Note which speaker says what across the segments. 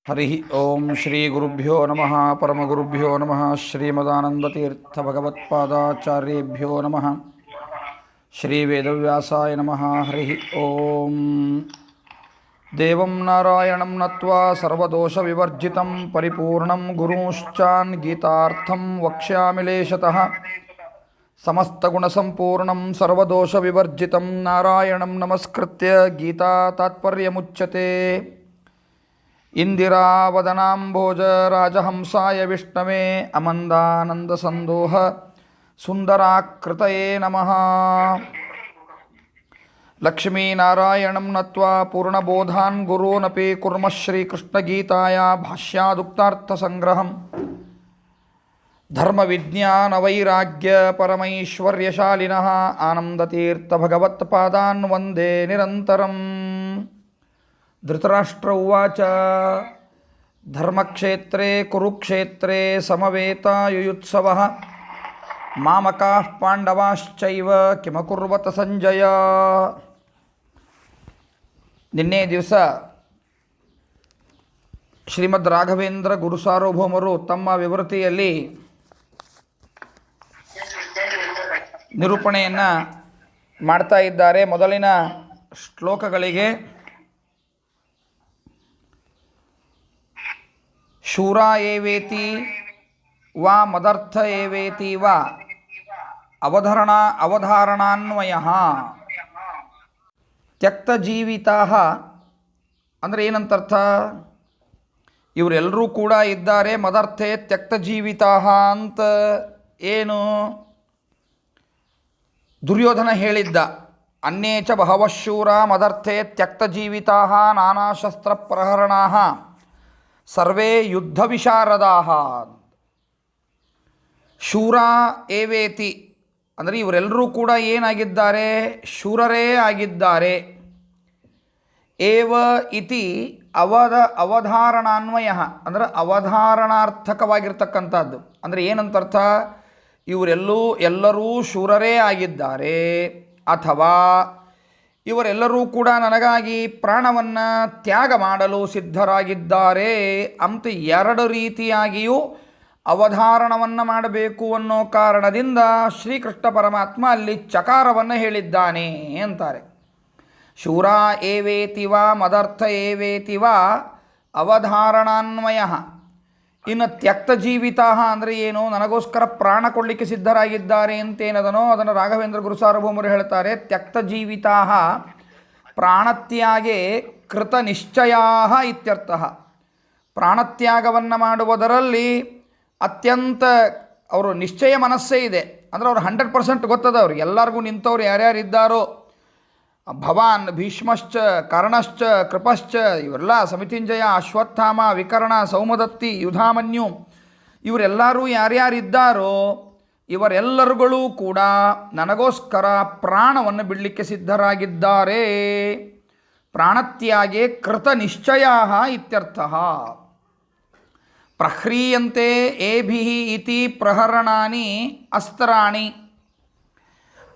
Speaker 1: हरि ओं श्री गुरुभ्यो नमः परमगुरुभ्यो नमः श्रीमदानंदतीर्थ भगवत्पादाचार्येभ्यो नमः श्री वेदव्यासाय नमः हरि ओं देवं नारायणं नत्वा सर्वदोषविवर्जितं परिपूर्णं गुरुंश्चान् गीतार्थं वक्ष्यामि लेशतः समस्तगुणसम्पूर्णं सर्वदोषविवर्जितं नारायणं नमस्कृत्य गीता तात्पर्यमुच्यते इंदिरावदनाम्भोज राजहंसाय विष्णवे अमन्दानन्दसन्दोह सुन्दराकृतये नमः लक्ष्मीनारायणं नत्वा पूर्णबोधान् गुरूनपि कुर्मः श्रीकृष्णगीताया भाष्यादुक्तार्थसङ्ग्रहम् धर्मविज्ञानवैराग्यपरमैश्वर्यशालिनः आनन्दतीर्थभगवत्पादान् वन्दे निरन्तरम् धृतराष्ट्र उवाच धर्मक्षेत्रे कुरुक्षेत्रे समवेतायुयुत्सवः मामकाः पांडवाश्चैव किमकुर्वत ಸಂಜಯ. ನಿನ್ನೆ ದಿವಸ ಶ್ರೀಮದ್ ರಾಘವೇಂದ್ರ ಗುರುಸಾರ್ವಭೌಮರು ತಮ್ಮ ವಿವೃತಿಯಲ್ಲಿ ನಿರೂಪಣೆಯನ್ನು ಮಾಡ್ತಾ ಇದ್ದಾರೆ. ಮೊದಲಿನ ಶ್ಲೋಕಗಳಿಗೆ ಶೂರ ಏವೇತಿ ವಾ ಮದರ್ಥ ಏವೇತಿ ವಾ ಅವಧಾರಣಾನ್ವಯಃ ತ್ಯಕ್ತಜೀವಿತಾಃ ಅಂದರೆ ಏನಂತರ್ಥ? ಇವರೆಲ್ಲರೂ ಕೂಡ ಇದ್ದಾರೆ ಮದರ್ಥೆ ತ್ಯಕ್ತಜೀವಿತಾಃ ಅಂತ ಏನು ದುರ್ಯೋಧನ ಹೇಳಿದ್ದ. ಅನ್ಯೇ ಚ ಬಹವಃ ಶೂರಾ ಮದರ್ಥೆ ತ್ಯಕ್ತಜೀವಿತಾಃ ನಾನಾಶಸ್ತ್ರ ಪ್ರಹರಣಾಃ ಸರ್ವೇ ಯುದ್ಧ ವಿಶಾರದಾಃ. ಶೂರ ಏವೇತಿ ಅಂದರೆ ಇವರೆಲ್ಲರೂ ಕೂಡ ಏನಾಗಿದ್ದಾರೆ? ಶೂರರೇ ಆಗಿದ್ದಾರೆ. ಏವ ಇತಿ ಅವಧಾರಣಾನ್ವಯ ಅಂದರೆ ಅವಧಾರಣಾರ್ಥಕವಾಗಿರ್ತಕ್ಕಂಥದ್ದು. ಅಂದರೆ ಏನಂತರ್ಥ? ಎಲ್ಲರೂ ಶೂರರೇ ಆಗಿದ್ದಾರೆ, ಅಥವಾ ಇವರೆಲ್ಲರೂ ಕೂಡ ನನಗಾಗಿ ಪ್ರಾಣವನ್ನು ತ್ಯಾಗ ಮಾಡಲು ಸಿದ್ಧರಾಗಿದ್ದಾರೆ ಅಂತ ಎರಡು ರೀತಿಯಾಗಿಯೂ ಅವಧಾರಣವನ್ನು ಮಾಡಬೇಕು ಅನ್ನೋ ಕಾರಣದಿಂದ ಶ್ರೀಕೃಷ್ಣ ಪರಮಾತ್ಮ ಅಲ್ಲಿ ಚಕಾರವನ್ನು ಹೇಳಿದ್ದಾನೆ ಅಂತಾರೆ. ಶೂರ ಏವೇತಿ ವಾ ಮದರ್ಥ ಏವೇತಿ ವಾ ಅವಧಾರಣಾನ್ವಯ. ಇನ್ನು ತ್ಯಕ್ತಜೀವಿತಾ ಅಂದರೆ ಏನು? ನನಗೋಸ್ಕರ ಪ್ರಾಣ ಕೊಡಲಿಕ್ಕೆ ಸಿದ್ಧರಾಗಿದ್ದಾರೆ ಅಂತೇನದನೋ ಅದನ್ನು ರಾಘವೇಂದ್ರ ಗುರುಸಾರ್ವಭೌಮರು ಹೇಳ್ತಾರೆ. ತ್ಯಕ್ತಜೀವಿತಾ ಪ್ರಾಣತ್ಯಾಗೆ ಕೃತ ನಿಶ್ಚಯಾ ಇತ್ಯರ್ಥ. ಪ್ರಾಣತ್ಯಾಗವನ್ನು ಮಾಡುವುದರಲ್ಲಿ ಅತ್ಯಂತ ಅವರು ನಿಶ್ಚಯ ಮನಸ್ಸೇ ಇದೆ. ಅಂದರೆ ಅವರು 100% ಗೊತ್ತದ. ಅವ್ರಿಗೆ ಎಲ್ಲರಿಗೂ ನಿಂತವ್ರು ಯಾರ್ಯಾರಿದ್ದಾರೋ, ಭವಾನ್, ಭೀಷ್ಮಶ್ಚ, ಕರ್ಣಶ್ಚ, ಕೃಪಶ್ಚ, ಇವರೆಲ್ಲ ಸಮಿತಿಂಜಯ, ಅಶ್ವತ್ಥಾಮ, ವಿಕರ್ಣ, ಸೌಮದತ್ತಿ, ಯುಧಾಮನ್ಯು, ಇವರೆಲ್ಲರೂ ಯಾರ್ಯಾರಿದ್ದಾರೋ ಇವರೆಲ್ಲರುಗಳು ಕೂಡ ನನಗೋಸ್ಕರ ಪ್ರಾಣವನ್ನು ಬಿಡಲಿಕ್ಕೆ ಸಿದ್ಧರಾಗಿದ್ದಾರೆ. ಪ್ರಾಣತ್ಯಾಗೆ ಕೃತ ನಿಶ್ಚಯ ಇತ್ಯರ್ಥ. ಪ್ರಹ್ರೀಯಂತೆ ಏಭಿಃ ಇತಿ ಪ್ರಹರಣಾನಿ ಅಸ್ತ್ರಾಣಿ.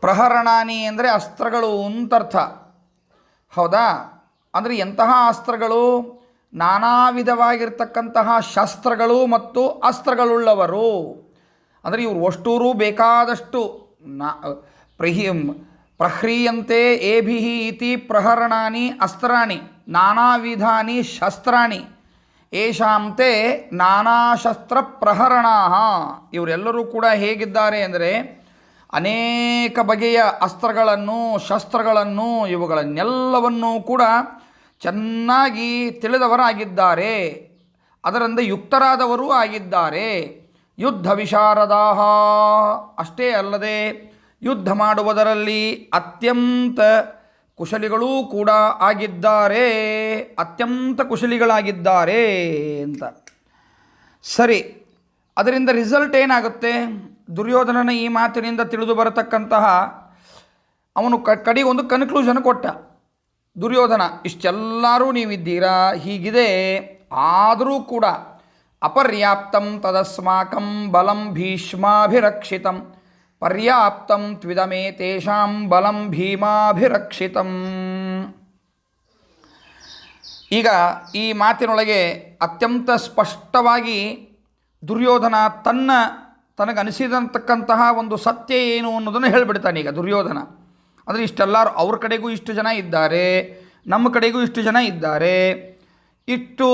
Speaker 1: ಪ್ರಹರಣಾನಿ ಅಂದರೆ ಅಸ್ತ್ರಗಳು ಅಂತರ್ಥ. ಹೌದಾ? ಅಂದರೆ ಎಂತಹ ಅಸ್ತ್ರಗಳು? ನಾನಾ ವಿಧವಾಗಿರ್ತಕ್ಕಂತಹ ಶಸ್ತ್ರಗಳು ಮತ್ತು ಅಸ್ತ್ರಗಳುಳ್ಳವರು. ಅಂದರೆ ಇವರು ಅಷ್ಟೂರು ಬೇಕಾದಷ್ಟು ಪ್ರಹ್ರೀಯಂತೆ ಏಭಿಃ ಇತಿ ಪ್ರಹರಣಾನಿ ಅಸ್ತ್ರಾಣಿ ನಾನಾ ವಿಧಾನಿ ಶಸ್ತ್ರಾಣಿ ಏಷಾಂತೆ ನಾನಾ ಶಸ್ತ್ರ ಪ್ರಹರಣಾ. ಇವರೆಲ್ಲರೂ ಕೂಡ ಹೇಗಿದ್ದಾರೆ ಅಂದರೆ ಅನೇಕ ಬಗೆಯ ಅಸ್ತ್ರಗಳನ್ನು, ಶಸ್ತ್ರಗಳನ್ನು, ಇವುಗಳನ್ನೆಲ್ಲವನ್ನೂ ಕೂಡ ಚೆನ್ನಾಗಿ ತಿಳಿದವರಾಗಿದ್ದಾರೆ, ಅದರಿಂದ ಯುಕ್ತರಾದವರೂ ಆಗಿದ್ದಾರೆ. ಯುದ್ಧ ವಿಶಾರದಾಃ. ಅಷ್ಟೇ ಅಲ್ಲದೆ ಯುದ್ಧ ಮಾಡುವುದರಲ್ಲಿ ಅತ್ಯಂತ ಕುಶಲಿಗಳೂ ಕೂಡ ಆಗಿದ್ದಾರೆ, ಅತ್ಯಂತ ಕುಶಲಿಗಳಾಗಿದ್ದಾರೆ ಅಂತ. ಸರಿ, ಅದರಿಂದ ರಿಸಲ್ಟ್ ಏನಾಗುತ್ತೆ? ದುರ್ಯೋಧನನ ಈ ಮಾತಿನಿಂದ ತಿಳಿದು ಬರತಕ್ಕಂತಹ ಅವನು ಕಡೆಗೆ ಒಂದು ಕನ್ಕ್ಲೂಷನ್ ಕೊಟ್ಟ. ದುರ್ಯೋಧನ, ಇಷ್ಟೆಲ್ಲರೂ ನೀವಿದ್ದೀರಾ, ಹೀಗಿದೆ, ಆದರೂ ಕೂಡ ಅಪರ್ಯಾಪ್ತಂ ತದಸ್ಮಾಕಂ ಬಲಂ ಭೀಷ್ಮಾಭಿರಕ್ಷಿತಂ ಪರ್ಯಾಪ್ತಂ ತ್ವಿದಮೇ ತೇಷಾಂ ಬಲಂ ಭೀಮಾಭಿರಕ್ಷಿತಂ. ಈಗ ಈ ಮಾತಿನೊಳಗೆ ಅತ್ಯಂತ ಸ್ಪಷ್ಟವಾಗಿ ದುರ್ಯೋಧನ ತನಗನಿಸಿದಂತಕ್ಕಂತಹ ಒಂದು ಸತ್ಯ ಏನು ಅನ್ನೋದನ್ನು ಹೇಳಿಬಿಡ್ತಾನೆ. ಈಗ ದುರ್ಯೋಧನ ಅಂದರೆ ಇಷ್ಟೆಲ್ಲರೂ ಅವ್ರ ಕಡೆಗೂ ಇಷ್ಟು ಜನ ಇದ್ದಾರೆ, ನಮ್ಮ ಕಡೆಗೂ ಇಷ್ಟು ಜನ ಇದ್ದಾರೆ, ಇಷ್ಟು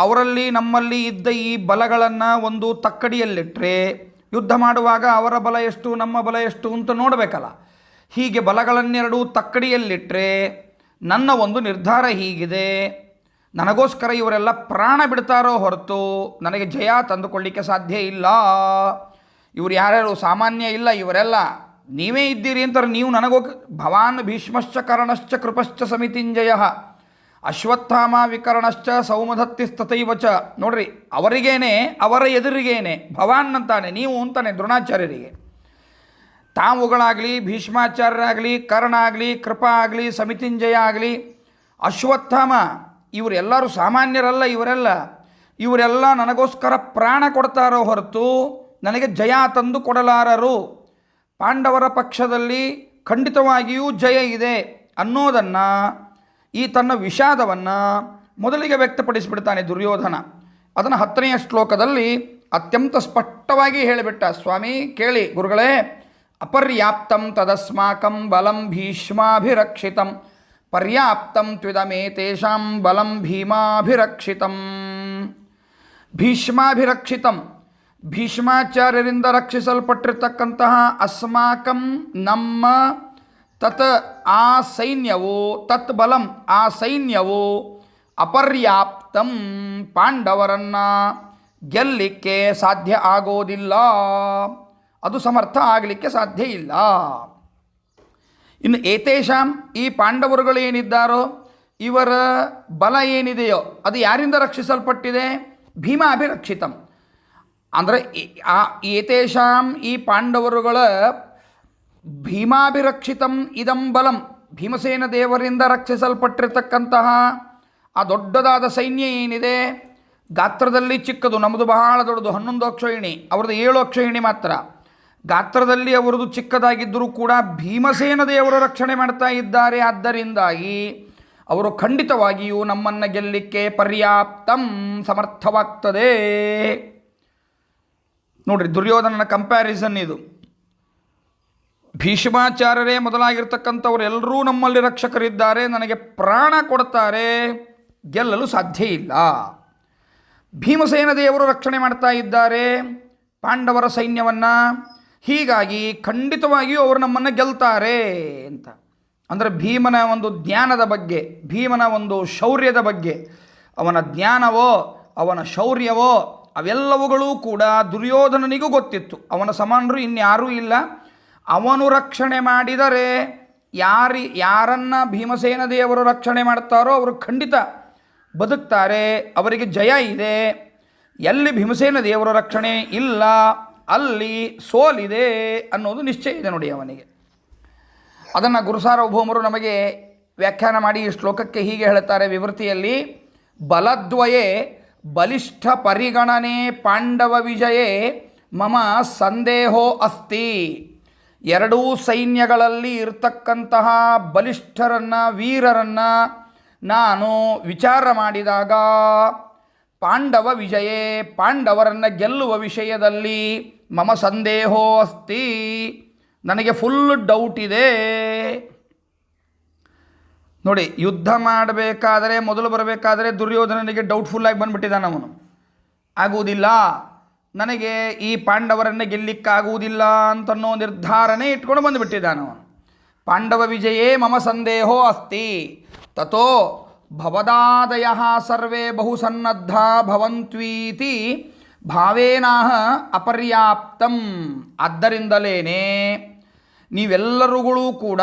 Speaker 1: ಅವರಲ್ಲಿ ನಮ್ಮಲ್ಲಿ ಇದ್ದ ಈ ಬಲಗಳನ್ನು ಒಂದು ತಕ್ಕಡಿಯಲ್ಲಿಟ್ಟರೆ ಯುದ್ಧ ಮಾಡುವಾಗ ಅವರ ಬಲ ಎಷ್ಟು ನಮ್ಮ ಬಲ ಎಷ್ಟು ಅಂತ ನೋಡಬೇಕಲ್ಲ. ಹೀಗೆ ಬಲಗಳನ್ನೆರಡೂ ತಕ್ಕಡಿಯಲ್ಲಿಟ್ಟರೆ ನನ್ನ ಒಂದು ನಿರ್ಧಾರ ಹೀಗಿದೆ, ನನಗೋಸ್ಕರ ಇವರೆಲ್ಲ ಪ್ರಾಣ ಬಿಡ್ತಾರೋ ಹೊರತು ನನಗೆ ಜಯ ತಂದುಕೊಳ್ಳಿಕ್ಕೆ ಸಾಧ್ಯ ಇಲ್ಲ. ಇವರು ಯಾರ್ಯಾರು ಸಾಮಾನ್ಯ ಇಲ್ಲ, ಇವರೆಲ್ಲ ನೀವೇ ಇದ್ದೀರಿ ಅಂತಾರೆ. ನೀವು ನನಗೋಗಿ ಭವಾನ್ ಭೀಷ್ಮಶ್ಚ ಕರ್ಣಶ್ಚ ಕೃಪಶ್ಚ ಸಮಿತಿಂಜಯ ಅಶ್ವತ್ಥಾಮ ವಿಕರ್ಣಶ್ಚ ಸೌಮಧತ್ತಿಸ್ತತೈವಚ. ನೋಡ್ರಿ, ಅವರಿಗೇನೆ ಅವರ ಎದುರಿಗೇನೆ ಭವಾನ್ ಅಂತಾನೆ, ನೀವು ಅಂತಾನೆ ದ್ರೋಣಾಚಾರ್ಯರಿಗೆ. ತಾವುಗಳಾಗಲಿ, ಭೀಷ್ಮಾಚಾರ್ಯರಾಗಲಿ, ಕರ್ಣ ಆಗಲಿ, ಕೃಪಾ ಆಗಲಿ, ಸಮಿತಿಂಜಯ ಆಗಲಿ, ಅಶ್ವತ್ಥಾಮ, ಇವರೆಲ್ಲರೂ ಸಾಮಾನ್ಯರಲ್ಲ. ಇವರೆಲ್ಲ ನನಗೋಸ್ಕರ ಪ್ರಾಣ ಕೊಡ್ತಾರೋ ಹೊರತು ನನಗೆ ಜಯ ತಂದು ಕೊಡಲಾರರು. ಪಾಂಡವರ ಪಕ್ಷದಲ್ಲಿ ಖಂಡಿತವಾಗಿಯೂ ಜಯ ಇದೆ ಅನ್ನೋದನ್ನು, ಈ ತನ್ನ ವಿಷಾದವನ್ನು ಮೊದಲಿಗೆ ವ್ಯಕ್ತಪಡಿಸಿಬಿಡ್ತಾನೆ ದುರ್ಯೋಧನ. ಅದನ್ನು 10ನೆಯ ಶ್ಲೋಕದಲ್ಲಿ ಅತ್ಯಂತ ಸ್ಪಷ್ಟವಾಗಿ ಹೇಳಿಬಿಟ್ಟ. ಸ್ವಾಮಿ ಕೇಳಿ ಗುರುಗಳೇ, ಅಪರ್ಯಾಪ್ತಂ ತದಸ್ಮಾಕಂ ಬಲಂ ಭೀಷ್ಮಾಭಿರಕ್ಷಿತಂ ಪರ್ಯಾಪ್ತಂ ತ್ವಿದಮೇತೇಷಾಂ ಬಲಂ ಭೀಮಾಭಿರಕ್ಷಿತಂ. ಭೀಷ್ಮಾಭಿರಕ್ಷಿತಂ, ಭೀಷ್ಮಾಚಾರ್ಯರಿಂದ ರಕ್ಷಿಸಲ್ಪಟ್ಟಿರ್ತಕ್ಕಂತಹ ಅಸ್ಮಾಕಂ ನಮ್ಮ ತತ್ ಆ ಸೈನ್ಯವು, ತತ್ ಬಲಂ ಆ ಸೈನ್ಯವು, ಅಪರ್ಯಾಪ್ತಂ ಪಾಂಡವರನ್ನು ಗೆಲ್ಲಲಿಕ್ಕೆ ಸಾಧ್ಯ ಆಗೋದಿಲ್ಲ, ಅದು ಸಮರ್ಥ ಆಗಲಿಕ್ಕೆ ಸಾಧ್ಯ ಇಲ್ಲ. ಇನ್ನು ಏತೇಷಾಂ ಈ ಪಾಂಡವರುಗಳು ಏನಿದ್ದಾರೋ ಇವರ ಬಲ ಏನಿದೆಯೋ ಅದು ಯಾರಿಂದ ರಕ್ಷಿಸಲ್ಪಟ್ಟಿದೆ? ಭೀಮಾಭಿರಕ್ಷಿತಂ. ಅಂದರೆ ಆ ಏತೇಷಾಂ ಈ ಪಾಂಡವರುಗಳ ಭೀಮಾಭಿರಕ್ಷಿತಂ ಇದಂ ಬಲಂ, ಭೀಮಸೇನ ದೇವರಿಂದ ರಕ್ಷಿಸಲ್ಪಟ್ಟಿರ್ತಕ್ಕಂತಹ ಆ ದೊಡ್ಡದಾದ ಸೈನ್ಯ ಏನಿದೆ, ಗಾತ್ರದಲ್ಲಿ ಚಿಕ್ಕದು, ನಮ್ಮದು ಬಹಳ ದೊಡ್ಡದು 11 ಅಕ್ಷೋಹಿಣಿ, ಅವ್ರದ್ದು 7 ಅಕ್ಷೋಹಿಣಿ ಮಾತ್ರ. ಗಾತ್ರದಲ್ಲಿ ಅವರದು ಚಿಕ್ಕದಾಗಿದ್ದರೂ ಕೂಡ ಭೀಮಸೇನ ದೇವರು ರಕ್ಷಣೆ ಮಾಡ್ತಾ ಇದ್ದಾರೆ. ಆದ್ದರಿಂದಾಗಿ ಅವರು ಖಂಡಿತವಾಗಿಯೂ ನಮ್ಮನ್ನು ಗೆಲ್ಲಲಿಕ್ಕೆ ಪರ್ಯಾಪ್ತಂ ಸಮರ್ಥವಾಗ್ತದೆ. ನೋಡ್ರಿ, ದುರ್ಯೋಧನನ ಕಂಪ್ಯಾರಿಸನ್ ಇದು. ಭೀಷ್ಮಾಚಾರ್ಯರೇ ಮೊದಲಾಗಿರ್ತಕ್ಕಂಥವ್ರು ಎಲ್ಲರೂ ನಮ್ಮಲ್ಲಿ ರಕ್ಷಕರಿದ್ದಾರೆ, ನನಗೆ ಪ್ರಾಣ ಕೊಡ್ತಾರೆ, ಗೆಲ್ಲಲು ಸಾಧ್ಯ ಇಲ್ಲ. ಭೀಮಸೇನ ದೇವರು ರಕ್ಷಣೆ ಮಾಡ್ತಾ ಇದ್ದಾರೆ ಪಾಂಡವರ ಸೈನ್ಯವನ್ನು, ಹೀಗಾಗಿ ಖಂಡಿತವಾಗಿಯೂ ಅವರು ನಮ್ಮನ್ನು ಗೆಲ್ತಾರೆ ಅಂತ. ಅಂದರೆ ಭೀಮನ ಒಂದು ಜ್ಞಾನದ ಬಗ್ಗೆ, ಭೀಮನ ಒಂದು ಶೌರ್ಯದ ಬಗ್ಗೆ, ಅವನ ಜ್ಞಾನವೋ ಅವನ ಶೌರ್ಯವೋ ಅವೆಲ್ಲವುಗಳೂ ಕೂಡ ದುರ್ಯೋಧನನಿಗೂ ಗೊತ್ತಿತ್ತು. ಅವನ ಸಮಾನರು ಇನ್ಯಾರೂ ಇಲ್ಲ. ಅವನು ರಕ್ಷಣೆ ಮಾಡಿದರೆ ಯಾರನ್ನು ಭೀಮಸೇನ ದೇವರು ರಕ್ಷಣೆ ಮಾಡ್ತಾರೋ ಅವರು ಖಂಡಿತ ಬದುಕ್ತಾರೆ, ಅವರಿಗೆ ಜಯ ಇದೆ. ಎಲ್ಲಿ ಭೀಮಸೇನ ದೇವರ ರಕ್ಷಣೆ ಇಲ್ಲ ಅಲ್ಲಿ ಸೋಲಿದೆ ಅನ್ನೋದು ನಿಶ್ಚಯ ಇದೆ ನೋಡಿ ಅವನಿಗೆ. ಅದನ್ನು ಗುರುಸಾರ್ವಭೌಮರು ನಮಗೆ ವ್ಯಾಖ್ಯಾನ ಮಾಡಿ ಈ ಶ್ಲೋಕಕ್ಕೆ ಹೀಗೆ ಹೇಳ್ತಾರೆ ವಿವೃತಿಯಲ್ಲಿ: ಬಲದ್ವಯೇ ಬಲಿಷ್ಠ ಪರಿಗಣನೆ ಪಾಂಡವ ವಿಜಯೇ ಮಮ ಸಂದೇಹೋ ಅಸ್ತಿ. ಎರಡೂ ಸೈನ್ಯಗಳಲ್ಲಿ ಇರ್ತಕ್ಕಂತಹ ಬಲಿಷ್ಠರನ್ನು, ವೀರರನ್ನು ನಾನು ವಿಚಾರ ಮಾಡಿದಾಗ ಪಾಂಡವ ವಿಜಯೇ, ಪಾಂಡವರನ್ನು ಗೆಲ್ಲುವ ವಿಷಯದಲ್ಲಿ ಮಮ ಸಂದೇಹೋ ಅಸ್ತಿ, ನನಗೆ ಫುಲ್ ಡೌಟ್ ಇದೆ. ನೋಡಿ, ಯುದ್ಧ ಮಾಡಬೇಕಾದರೆ ಮೊದಲು ಬರಬೇಕಾದರೆ ದುರ್ಯೋಧನನಿಗೆ ಡೌಟ್ಫುಲ್ಲಾಗಿ ಬಂದುಬಿಟ್ಟಿದ್ದಾನೆ. ಅವನು ಆಗುವುದಿಲ್ಲ, ನನಗೆ ಈ ಪಾಂಡವರನ್ನು ಗೆಲ್ಲಿಕ್ಕಾಗುವುದಿಲ್ಲ ಅಂತನ್ನೋ ನಿರ್ಧಾರನೇ ಇಟ್ಕೊಂಡು ಬಂದುಬಿಟ್ಟಿದ್ದಾನೆ ಅವನು. ಪಾಂಡವ ವಿಜಯೇ ಮಮ ಸಂದೇಹೋ ಅಸ್ತಿ ತಥೋ ಭವದಾದಯ ಸರ್ವೇ ಬಹು ಸನ್ನದ್ಧ ಭವಂತ್ವೀತಿ ಭಾವೇನಾಹ ಅಪರ್ಯಾಪ್ತಂ. ಆದ್ದರಿಂದಲೇನೆ ನೀವೆಲ್ಲರುಗಳು ಕೂಡ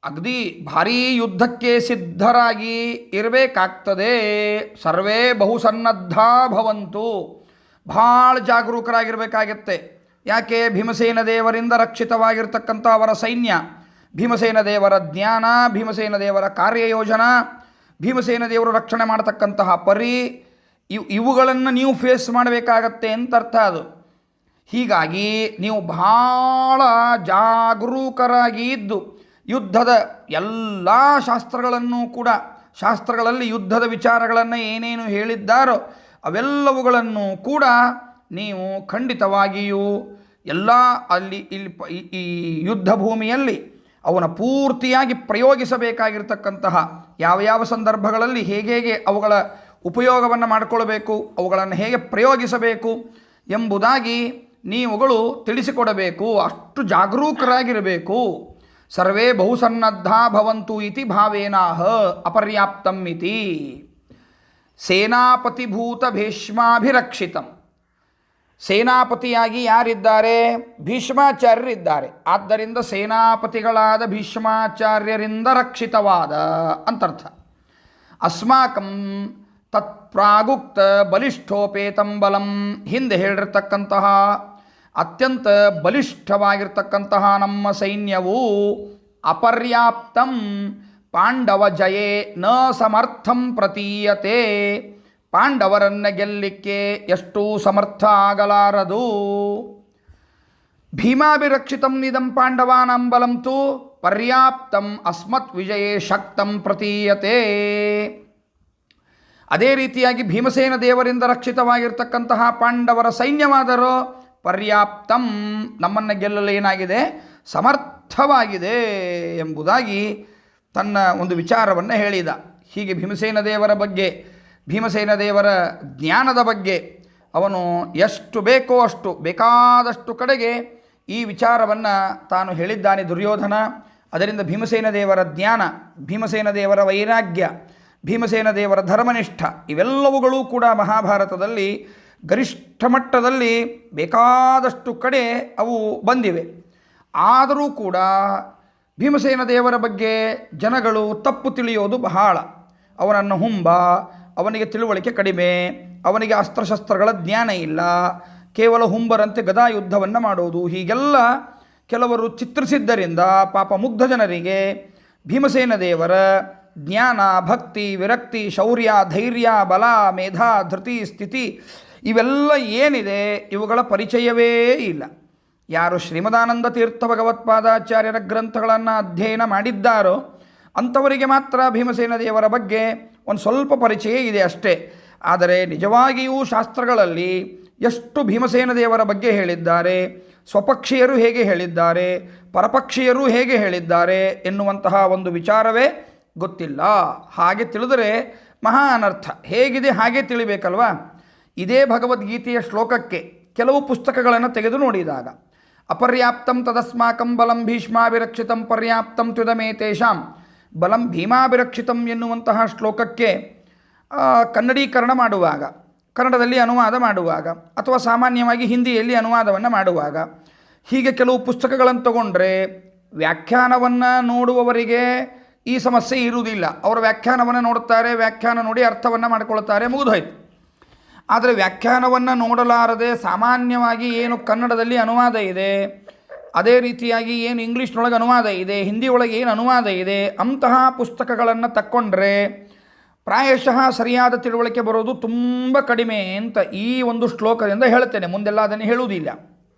Speaker 1: ಅಗದಿ ಭಾರೀ ಯುದ್ಧಕ್ಕೆ ಸಿದ್ಧರಾಗಿ ಇರಬೇಕಾಗ್ತದೆ. ಸರ್ವೇ ಬಹು ಸನ್ನದ್ಧ ಭವಂತು, ಭಾಳ ಜಾಗರೂಕರಾಗಿರಬೇಕಾಗತ್ತೆ. ಯಾಕೆ? ಭೀಮಸೇನ ದೇವರಿಂದ ರಕ್ಷಿತವಾಗಿರ್ತಕ್ಕಂಥ ಅವರ ಸೈನ್ಯ, ಭೀಮಸೇನ ದೇವರ ಜ್ಞಾನ, ಭೀಮಸೇನ ದೇವರ ಕಾರ್ಯಯೋಜನಾ, ಭೀಮಸೇನ ದೇವರು ರಕ್ಷಣೆ ಮಾಡತಕ್ಕಂತಹ ಪರಿ, ಇವುಗಳನ್ನು ನೀವು ಫೇಸ್ ಮಾಡಬೇಕಾಗತ್ತೆ ಅಂತ ಅರ್ಥ ಅದು. ಹೀಗಾಗಿ ನೀವು ಬಹಳ ಜಾಗರೂಕರಾಗಿ ಇದ್ದು ಯುದ್ಧದ ಎಲ್ಲ ಶಾಸ್ತ್ರಗಳನ್ನು ಕೂಡ ಶಾಸ್ತ್ರಗಳಲ್ಲಿ ಯುದ್ಧದ ವಿಚಾರಗಳನ್ನು ಏನೇನು ಹೇಳಿದ್ದಾರೋ ಅವೆಲ್ಲವುಗಳನ್ನು ಕೂಡ ನೀವು ಖಂಡಿತವಾಗಿಯೂ ಎಲ್ಲ ಅಲ್ಲಿ ಈ ಯುದ್ಧ ಭೂಮಿಯಲ್ಲಿ ಅವನ ಪೂರ್ತಿಯಾಗಿ ಪ್ರಯೋಗಿಸಬೇಕಾಗಿರ್ತಕ್ಕಂತಹ ಯಾವ ಯಾವ ಸಂದರ್ಭಗಳಲ್ಲಿ ಹೇಗೆ ಅವುಗಳ ಉಪಯೋಗವನ್ನು ಮಾಡಿಕೊಳ್ಬೇಕು, ಅವುಗಳನ್ನು ಹೇಗೆ ಪ್ರಯೋಗಿಸಬೇಕು ಎಂಬುದಾಗಿ ನೀವುಗಳು ತಿಳಿಸಿಕೊಡಬೇಕು. ಅಷ್ಟು ಜಾಗರೂಕರಾಗಿರಬೇಕು. ಸರ್ವೇ ಬಹುಸನ್ನದ್ಧಾ ಭವಂತು ಇತಿ ಭಾವೇನಾಹ ಅಪರ್ಯಾಪ್ತಂ ಇತಿ. ಸೇನಾಪತಿಭೂತ ಭೀಷ್ಮಾಭಿರಕ್ಷಿತಂ. ಸೇನಾಪತಿಯಾಗಿ ಯಾರಿದ್ದಾರೆ? ಭೀಷ್ಮಾಚಾರ್ಯರಿದ್ದಾರೆ. ಆದ್ದರಿಂದ ಸೇನಾಪತಿಗಳಾದ ಭೀಷ್ಮಾಚಾರ್ಯರಿಂದ ರಕ್ಷಿತವಾದ ಅಂತರ್ಥ. ಅಸ್ಮಾಕಂ ತತ್ಪ್ರಾಗುಕ್ತ ಬಲಿಷ್ಠೋಪೇತಂ ಬಲಂ. ಹಿಂದೆ ಹೇಳಿರ್ತಕ್ಕಂತಹ ಅತ್ಯಂತ ಬಲಿಷ್ಠವಾಗಿರ್ತಕ್ಕಂತಹ ನಮ್ಮ ಸೈನ್ಯವು ಅಪರ್ಯಾಪ್ತಂ ಪಾಂಡವ ಜಯೇ ನ ಸಮರ್ಥಂ ಪ್ರತೀಯತೆ. ಪಾಂಡವರನ್ನು ಗೆಲ್ಲಲಿಕ್ಕೆ ಎಷ್ಟು ಸಮರ್ಥ ಆಗಲಾರದು. ಭೀಮಾಭಿರಕ್ಷಿತಂ ನಿದಂ ಪಾಂಡವಾನಾಂ ಬಲಂ ತು ಪರ್ಯಾಪ್ತಂ ಅಸ್ಮತ್ ವಿಜಯೇ ಶಕ್ತಂ ಪ್ರತೀಯತೆ. ಅದೇ ರೀತಿಯಾಗಿ ಭೀಮಸೇನ ದೇವರಿಂದ ರಕ್ಷಿತವಾಗಿರ್ತಕ್ಕಂತಹ ಪಾಂಡವರ ಸೈನ್ಯವಾದರೂ ಪರ್ಯಾಪ್ತಂ ನಮ್ಮನ್ನು ಗೆಲ್ಲಲು ಏನಾಗಿದೆ? ಸಮರ್ಥವಾಗಿದೆ ಎಂಬುದಾಗಿ ತನ್ನ ಒಂದು ವಿಚಾರವನ್ನು ಹೇಳಿದ. ಹೀಗೆ ಭೀಮಸೇನ ದೇವರ ಬಗ್ಗೆ, ಭೀಮಸೇನ ದೇವರ ಜ್ಞಾನದ ಬಗ್ಗೆ ಅವನು ಎಷ್ಟು ಬೇಕೋ ಅಷ್ಟು ಬೇಕಾದಷ್ಟು ಕಡೆಗೆ ಈ ವಿಚಾರವನ್ನು ತಾನು ಹೇಳಿದ್ದಾನೆ ದುರ್ಯೋಧನ. ಅದರಿಂದ ಭೀಮಸೇನ ದೇವರ ಜ್ಞಾನ, ಭೀಮಸೇನ ದೇವರ ವೈರಾಗ್ಯ, ಭೀಮಸೇನ ದೇವರ ಧರ್ಮನಿಷ್ಠ ಇವೆಲ್ಲವುಗಳೂ ಕೂಡ ಮಹಾಭಾರತದಲ್ಲಿ ಗರಿಷ್ಠ ಮಟ್ಟದಲ್ಲಿ ಬೇಕಾದಷ್ಟು ಕಡೆ ಅವು ಬಂದಿವೆ. ಆದರೂ ಕೂಡ ಭೀಮಸೇನ ದೇವರ ಬಗ್ಗೆ ಜನಗಳು ತಪ್ಪು ತಿಳಿಯೋದು ಬಹಳ. ಅವನನ್ನು ಹುಂಬ, ಅವನಿಗೆ ತಿಳುವಳಿಕೆ ಕಡಿಮೆ, ಅವನಿಗೆ ಅಸ್ತ್ರಶಸ್ತ್ರಗಳ ಜ್ಞಾನ ಇಲ್ಲ, ಕೇವಲ ಹುಂಬರಂತೆ ಗದಾ ಯುದ್ಧವನ್ನು ಮಾಡೋದು, ಹೀಗೆಲ್ಲ ಕೆಲವರು ಚಿತ್ರಿಸಿದ್ದರಿಂದ ಪಾಪ ಮುಗ್ಧ ಜನರಿಗೆ ಭೀಮಸೇನ ದೇವರ ಜ್ಞಾನ, ಭಕ್ತಿ, ವಿರಕ್ತಿ, ಶೌರ್ಯ, ಧೈರ್ಯ, ಬಲ, ಮೇಧ, ಧೃತಿ, ಸ್ಥಿತಿ ಇವೆಲ್ಲ ಏನಿದೆ ಇವುಗಳ ಪರಿಚಯವೇ ಇಲ್ಲ. ಯಾರು ಶ್ರೀಮದಾನಂದ ತೀರ್ಥ ಭಗವತ್ಪಾದಾಚಾರ್ಯರ ಗ್ರಂಥಗಳನ್ನು ಅಧ್ಯಯನ ಮಾಡಿದ್ದಾರೋ ಅಂಥವರಿಗೆ ಮಾತ್ರ ಭೀಮಸೇನ ದೇವರ ಬಗ್ಗೆ ಒಂದು ಸ್ವಲ್ಪ ಪರಿಚಯ ಇದೆ ಅಷ್ಟೇ. ಆದರೆ ನಿಜವಾಗಿಯೂ ಶಾಸ್ತ್ರಗಳಲ್ಲಿ ಎಷ್ಟು ಭೀಮಸೇನ ದೇವರ ಬಗ್ಗೆ ಹೇಳಿದ್ದಾರೆ, ಸ್ವಪಕ್ಷೀಯರು ಹೇಗೆ ಹೇಳಿದ್ದಾರೆ, ಪರಪಕ್ಷೀಯರು ಹೇಗೆ ಹೇಳಿದ್ದಾರೆ ಎನ್ನುವಂತಹ ಒಂದು ವಿಚಾರವೇ ಗೊತ್ತಿಲ್ಲ. ಹಾಗೆ ತಿಳಿದರೆ ಮಹಾ ಅನರ್ಥ. ಹೇಗಿದೆ ಹಾಗೆ ತಿಳಿಬೇಕಲ್ವಾ? ಇದೇ ಭಗವದ್ಗೀತೆಯ ಶ್ಲೋಕಕ್ಕೆ ಕೆಲವು ಪುಸ್ತಕಗಳನ್ನು ತೆಗೆದು ನೋಡಿದಾಗ ಅಪರ್ಯಾಪ್ತಂ ತದಸ್ಮಾಕಂ ಬಲಂ ಭೀಷ್ಮಾಭಿರಕ್ಷಿತಂ ಪರ್ಯಾಪ್ತಂ ತ್ಯುದಮೇತೇಷಾಂ ಬಲಂ ಭೀಮಾಭಿರಕ್ಷಿತಂ ಎನ್ನುವಂತಹ ಶ್ಲೋಕಕ್ಕೆ ಕನ್ನಡೀಕರಣ ಮಾಡುವಾಗ, ಕನ್ನಡದಲ್ಲಿ ಅನುವಾದ ಮಾಡುವಾಗ ಅಥವಾ ಸಾಮಾನ್ಯವಾಗಿ ಹಿಂದಿಯಲ್ಲಿ ಅನುವಾದವನ್ನು ಮಾಡುವಾಗ ಹೀಗೆ ಕೆಲವು ಪುಸ್ತಕಗಳನ್ನು ತಗೊಂಡ್ರೆ ವ್ಯಾಖ್ಯಾನವನ್ನು ನೋಡುವವರಿಗೆ ಈ ಸಮಸ್ಯೆ ಇರುವುದಿಲ್ಲ. ಅವರು ವ್ಯಾಖ್ಯಾನವನ್ನು ನೋಡುತ್ತಾರೆ, ವ್ಯಾಖ್ಯಾನ ನೋಡಿ ಅರ್ಥವನ್ನು ಮಾಡಿಕೊಳ್ತಾರೆ, ಮುಗಿದೋಯ್ತು. ಆದರೆ ವ್ಯಾಖ್ಯಾನವನ್ನು ನೋಡಲಾರದೆ ಸಾಮಾನ್ಯವಾಗಿ ಏನು ಕನ್ನಡದಲ್ಲಿ ಅನುವಾದ ಇದೆ, ಅದೇ ರೀತಿಯಾಗಿ ಏನು ಇಂಗ್ಲೀಷ್ನೊಳಗೆ ಅನುವಾದ ಇದೆ, ಹಿಂದಿ ಒಳಗೆ ಏನು ಅನುವಾದ ಇದೆ, ಅಂತಹ ಪುಸ್ತಕಗಳನ್ನು ತಕ್ಕೊಂಡ್ರೆ ಪ್ರಾಯಶಃ ಸರಿಯಾದ ತಿಳುವಳಿಕೆ ಬರೋದು ತುಂಬ ಕಡಿಮೆ ಅಂತ ಈ ಒಂದು ಶ್ಲೋಕದಿಂದ ಹೇಳ್ತೇನೆ. ಮುಂದೆಲ್ಲ ಅದನ್ನು ಹೇಳುವುದಿಲ್ಲ.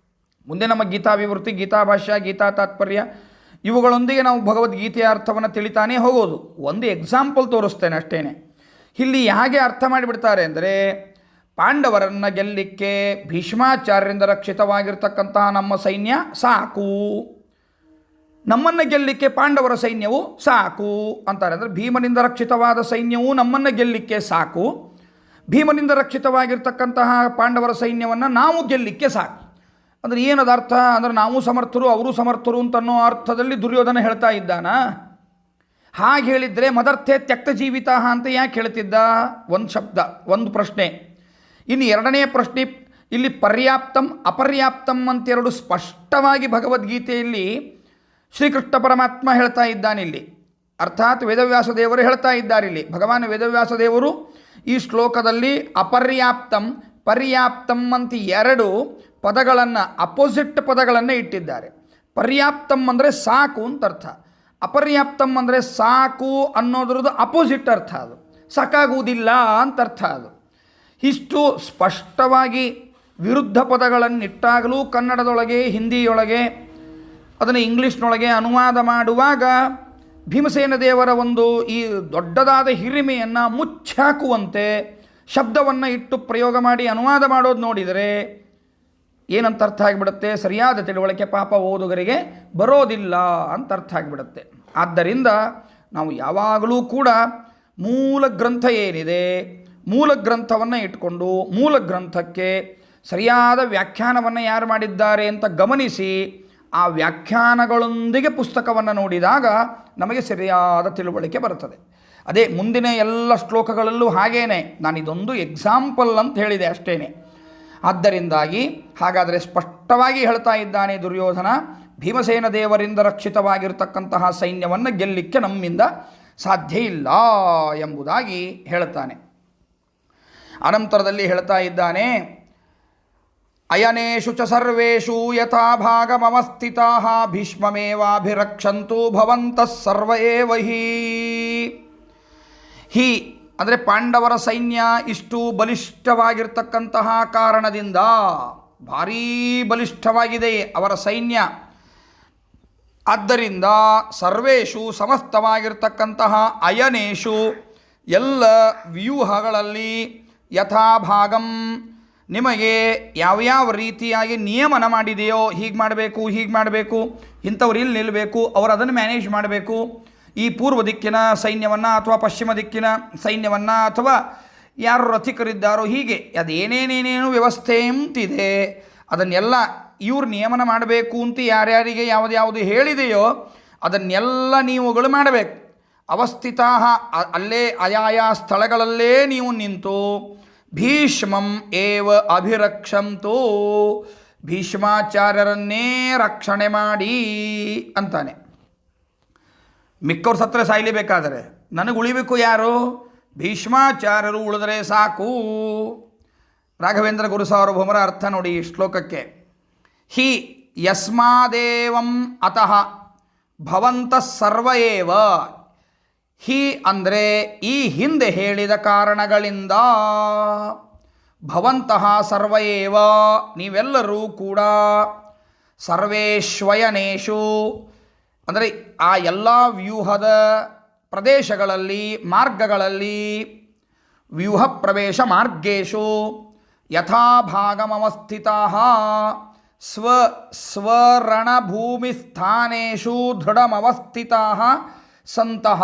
Speaker 1: ಮುಂದೆ ನಮ್ಮ ಗೀತಾವಿವೃತ್ತಿ, ಗೀತಾಭಾಷ್ಯ, ಗೀತಾ ತಾತ್ಪರ್ಯ ಇವುಗಳೊಂದಿಗೆ ನಾವು ಭಗವದ್ಗೀತೆಯ ಅರ್ಥವನ್ನು ತಿಳಿತಾನೇ ಹೋಗೋದು. ಒಂದು ಎಕ್ಸಾಂಪಲ್ ತೋರಿಸ್ತೇನೆ ಅಷ್ಟೇ. ಇಲ್ಲಿ ಹೇಗೆ ಅರ್ಥ ಮಾಡಿಬಿಡ್ತಾರೆ ಅಂದರೆ, ಪಾಂಡವರನ್ನು ಗೆಲ್ಲಲಿಕ್ಕೆ ಭೀಷ್ಮಾಚಾರ್ಯರಿಂದ ರಕ್ಷಿತವಾಗಿರ್ತಕ್ಕಂತಹ ನಮ್ಮ ಸೈನ್ಯ ಸಾಕು, ನಮ್ಮನ್ನು ಗೆಲ್ಲಲಿಕ್ಕೆ ಪಾಂಡವರ ಸೈನ್ಯವು ಸಾಕು ಅಂತಾರೆ. ಅಂದರೆ ಭೀಮನಿಂದ ರಕ್ಷಿತವಾದ ಸೈನ್ಯವು ನಮ್ಮನ್ನು ಗೆಲ್ಲಲಿಕ್ಕೆ ಸಾಕು, ಭೀಮನಿಂದ ರಕ್ಷಿತವಾಗಿರ್ತಕ್ಕಂತಹ ಪಾಂಡವರ ಸೈನ್ಯವನ್ನು ನಾವು ಗೆಲ್ಲಲಿಕ್ಕೆ ಸಾಕು. ಅಂದರೆ ಏನದ ಅರ್ಥ? ಅಂದರೆ ನಾವು ಸಮರ್ಥರು, ಅವರು ಸಮರ್ಥರು ಅಂತನ್ನೋ ಅರ್ಥದಲ್ಲಿ ದುರ್ಯೋಧನ ಹೇಳ್ತಾ ಇದ್ದಾನ? ಹಾಗೆ ಹೇಳಿದರೆ ಮದರ್ಥೆ ತ್ಯಕ್ತ ಜೀವಿತ ಅಂತ ಯಾಕೆ ಹೇಳ್ತಿದ್ದ? ಒಂದು ಶಬ್ದ, ಒಂದು ಪ್ರಶ್ನೆ. ಇನ್ನು ಎರಡನೇ ಪ್ರಶ್ನೆ, ಇಲ್ಲಿ ಪರ್ಯಾಪ್ತಂ ಅಪರ್ಯಾಪ್ತಂ ಅಂತೆರಡು ಸ್ಪಷ್ಟವಾಗಿ ಭಗವದ್ಗೀತೆಯಲ್ಲಿ ಶ್ರೀಕೃಷ್ಣ ಪರಮಾತ್ಮ ಹೇಳ್ತಾ ಇದ್ದಾನೆ. ಇಲ್ಲಿ ಅರ್ಥಾತ್ ವೇದವ್ಯಾಸ ದೇವರು ಹೇಳ್ತಾ ಇದ್ದಾರೆ. ಇಲ್ಲಿ ಭಗವಾನ್ ವೇದವ್ಯಾಸ ದೇವರು ಈ ಶ್ಲೋಕದಲ್ಲಿ ಅಪರ್ಯಾಪ್ತಂ ಪರ್ಯಾಪ್ತಂ ಅಂತ ಎರಡು ಪದಗಳನ್ನು, ಅಪೋಸಿಟ್ ಪದಗಳನ್ನು ಇಟ್ಟಿದ್ದಾರೆ. ಪರ್ಯಾಪ್ತಂ ಅಂದರೆ ಸಾಕು ಅಂತ ಅರ್ಥ, ಅಪರ್ಯಾಪ್ತಂ ಅಂದರೆ ಸಾಕು ಅನ್ನೋದ್ರದ್ದು ಅಪೋಸಿಟ್ ಅರ್ಥ, ಅದು ಸಾಕಾಗುವುದಿಲ್ಲ ಅಂತ ಅರ್ಥ. ಅದು ಇಷ್ಟು ಸ್ಪಷ್ಟವಾಗಿ ವಿರುದ್ಧ ಪದಗಳನ್ನಿಟ್ಟಾಗಲೂ ಕನ್ನಡದೊಳಗೆ, ಹಿಂದಿಯೊಳಗೆ, ಅದನ್ನು ಇಂಗ್ಲೀಷ್ನೊಳಗೆ ಅನುವಾದ ಮಾಡುವಾಗ ಭೀಮಸೇನ ದೇವರ ಒಂದು ಈ ದೊಡ್ಡದಾದ ಹಿರಿಮೆಯನ್ನು ಮುಚ್ಚಾಕುವಂತೆ ಶಬ್ದವನ್ನು ಇಟ್ಟು ಪ್ರಯೋಗ ಮಾಡಿ ಅನುವಾದ ಮಾಡೋದು ನೋಡಿದರೆ ಏನಂತ ಅರ್ಥ ಆಗಿಬಿಡುತ್ತೆ, ಸರಿಯಾದ ತಿಳುವಳಿಕೆ ಪಾಪ ಓದುಗರಿಗೆ ಬರೋದಿಲ್ಲ ಅಂತ ಅರ್ಥ ಆಗಿಬಿಡುತ್ತೆ. ಆದ್ದರಿಂದ ನಾವು ಯಾವಾಗಲೂ ಕೂಡ ಮೂಲ ಗ್ರಂಥ ಏನಿದೆ, ಮೂಲ ಗ್ರಂಥವನ್ನು ಇಟ್ಕೊಂಡು ಮೂಲ ಗ್ರಂಥಕ್ಕೆ ಸರಿಯಾದ ವ್ಯಾಖ್ಯಾನವನ್ನು ಯಾರು ಮಾಡಿದ್ದಾರೆ ಅಂತ ಗಮನಿಸಿ ಆ ವ್ಯಾಖ್ಯಾನಗಳೊಂದಿಗೆ ಪುಸ್ತಕವನ್ನು ನೋಡಿದಾಗ ನಮಗೆ ಸರಿಯಾದ ತಿಳುವಳಿಕೆ ಬರುತ್ತದೆ. ಅದೇ ಮುಂದಿನ ಎಲ್ಲ ಶ್ಲೋಕಗಳಲ್ಲೂ ಹಾಗೇನೆ, ನಾನು ಇದೊಂದು ಎಕ್ಸಾಂಪಲ್ ಅಂತ ಹೇಳಿದೆ ಅಷ್ಟೇ. ಆದ್ದರಿಂದಾಗಿ ಹಾಗಾದರೆ ಸ್ಪಷ್ಟವಾಗಿ ಹೇಳ್ತಾ ಇದ್ದಾನೆ ದುರ್ಯೋಧನ, ಭೀಮಸೇನ ದೇವರಿಂದ ರಕ್ಷಿತವಾಗಿರತಕ್ಕಂತಹ ಸೈನ್ಯವನ್ನು ಗೆಲ್ಲಿಕ್ಕೆ ನಮ್ಮಿಂದ ಸಾಧ್ಯ ಇಲ್ಲ ಎಂಬುದಾಗಿ ಹೇಳುತ್ತಾನೆ. ಅನಂತರದಲ್ಲಿ ಹೇಳ್ತಾ ಇದ್ದಾನೆ, ಅಯನೇಷು ಚ ಸರ್ವೇಷು ಯಥಾ ಭಾಗಮವಸ್ಥಿತಾಃ ಭೀಷ್ಮಮೇವಾಭಿರಕ್ಷಂತು ಭವಂತಃ ಸರ್ವ ಏವ ಹಿ ಅಂದರೆ ಪಾಂಡವರ ಸೈನ್ಯ ಇಷ್ಟು ಬಲಿಷ್ಠವಾಗಿರ್ತಕ್ಕಂತಹ ಕಾರಣದಿಂದ, ಭಾರೀ ಬಲಿಷ್ಠವಾಗಿದೆ ಅವರ ಸೈನ್ಯ. ಆದ್ದರಿಂದ ಸರ್ವೇಷು ಸಮಸ್ತವಾಗಿರ್ತಕ್ಕಂತಹ ಅಯನೇಷು ಎಲ್ಲ ವ್ಯೂಹಗಳಲ್ಲಿ ಯಥಾಭಾಗಂ ನಿಮಗೆ ಯಾವ್ಯಾವ ರೀತಿಯಾಗಿ ನಿಯಮನ ಮಾಡಿದೆಯೋ, ಹೀಗೆ ಮಾಡಬೇಕು, ಇಂಥವ್ರು ಇಲ್ಲಿ ನಿಲ್ಲಬೇಕು, ಅವರು ಅದನ್ನು ಮ್ಯಾನೇಜ್ ಮಾಡಬೇಕು, ಈ ಪೂರ್ವ ದಿಕ್ಕಿನ ಸೈನ್ಯವನ್ನು ಅಥವಾ ಪಶ್ಚಿಮ ದಿಕ್ಕಿನ ಸೈನ್ಯವನ್ನು ಅಥವಾ ಯಾರು ರಥಿಕರಿದ್ದಾರೋ ಹೀಗೆ ಅದೇನೇನೇನೇನು ವ್ಯವಸ್ಥೆ ಅಂತಿದೆ ಅದನ್ನೆಲ್ಲ ಇವ್ರು ನಿಯಮನ ಮಾಡಬೇಕು ಅಂತ ಯಾರ್ಯಾರಿಗೆ ಯಾವುದು ಹೇಳಿದೆಯೋ ಅದನ್ನೆಲ್ಲ ನೀವುಗಳು ಮಾಡಬೇಕು. ಅವಸ್ಥಿತಾ ಅಲ್ಲೇ ಆಯಾಯ ಸ್ಥಳಗಳಲ್ಲೇ ನೀವು ನಿಂತು ಭೀಷ್ಮಂ ಏವ ಅಭಿರಕ್ಷಂತು ಭೀಷ್ಮಾಚಾರ್ಯರನ್ನೇ ರಕ್ಷಣೆ ಮಾಡಿ ಅಂತಾನೆ. ಮಿಕ್ಕವ್ರು ಸತ್ತರೆ ಸಾಯಲೇಬೇಕಾದರೆ ನನಗೆ ಉಳಿಬೇಕು ಯಾರು? ಭೀಷ್ಮಾಚಾರ್ಯರು ಉಳಿದರೆ ಸಾಕು. ರಾಘವೇಂದ್ರ ಗುರುಸಾರ್ವಭೌಮರ ಅರ್ಥ ನೋಡಿ ಈ ಶ್ಲೋಕಕ್ಕೆ. ಹಿ ಯಸ್ಮಾದೇವಂ ಅತಃ ಭವಂತಃ ಸರ್ವ ಏವ. ಹಿ ಅಂದರೆ ಈ ಹಿಂದೆ ಹೇಳಿದ ಕಾರಣಗಳಿಂದ, ಭವಂತಹ ಸರ್ವ ಏವ ನೀವೆಲ್ಲರೂ ಕೂಡ, ಸರ್ವೇಶ್ವಯನೇಷು ಅಂದರೆ ಆ ಎಲ್ಲ ವ್ಯೂಹದ ಪ್ರದೇಶಗಳಲ್ಲಿ ಮಾರ್ಗಗಳಲ್ಲಿ, ವ್ಯೂಹ ಪ್ರವೇಶ ಮಾರ್ಗೇಶು ಯಥಾಭಾಗಮವಸ್ಥಿತಾಃ ಸ್ವರಣಭೂಮಿಸ್ಥಾನೇಷು ದೃಢಮವಸ್ಥಿತಾಃ ಸಂತಹ.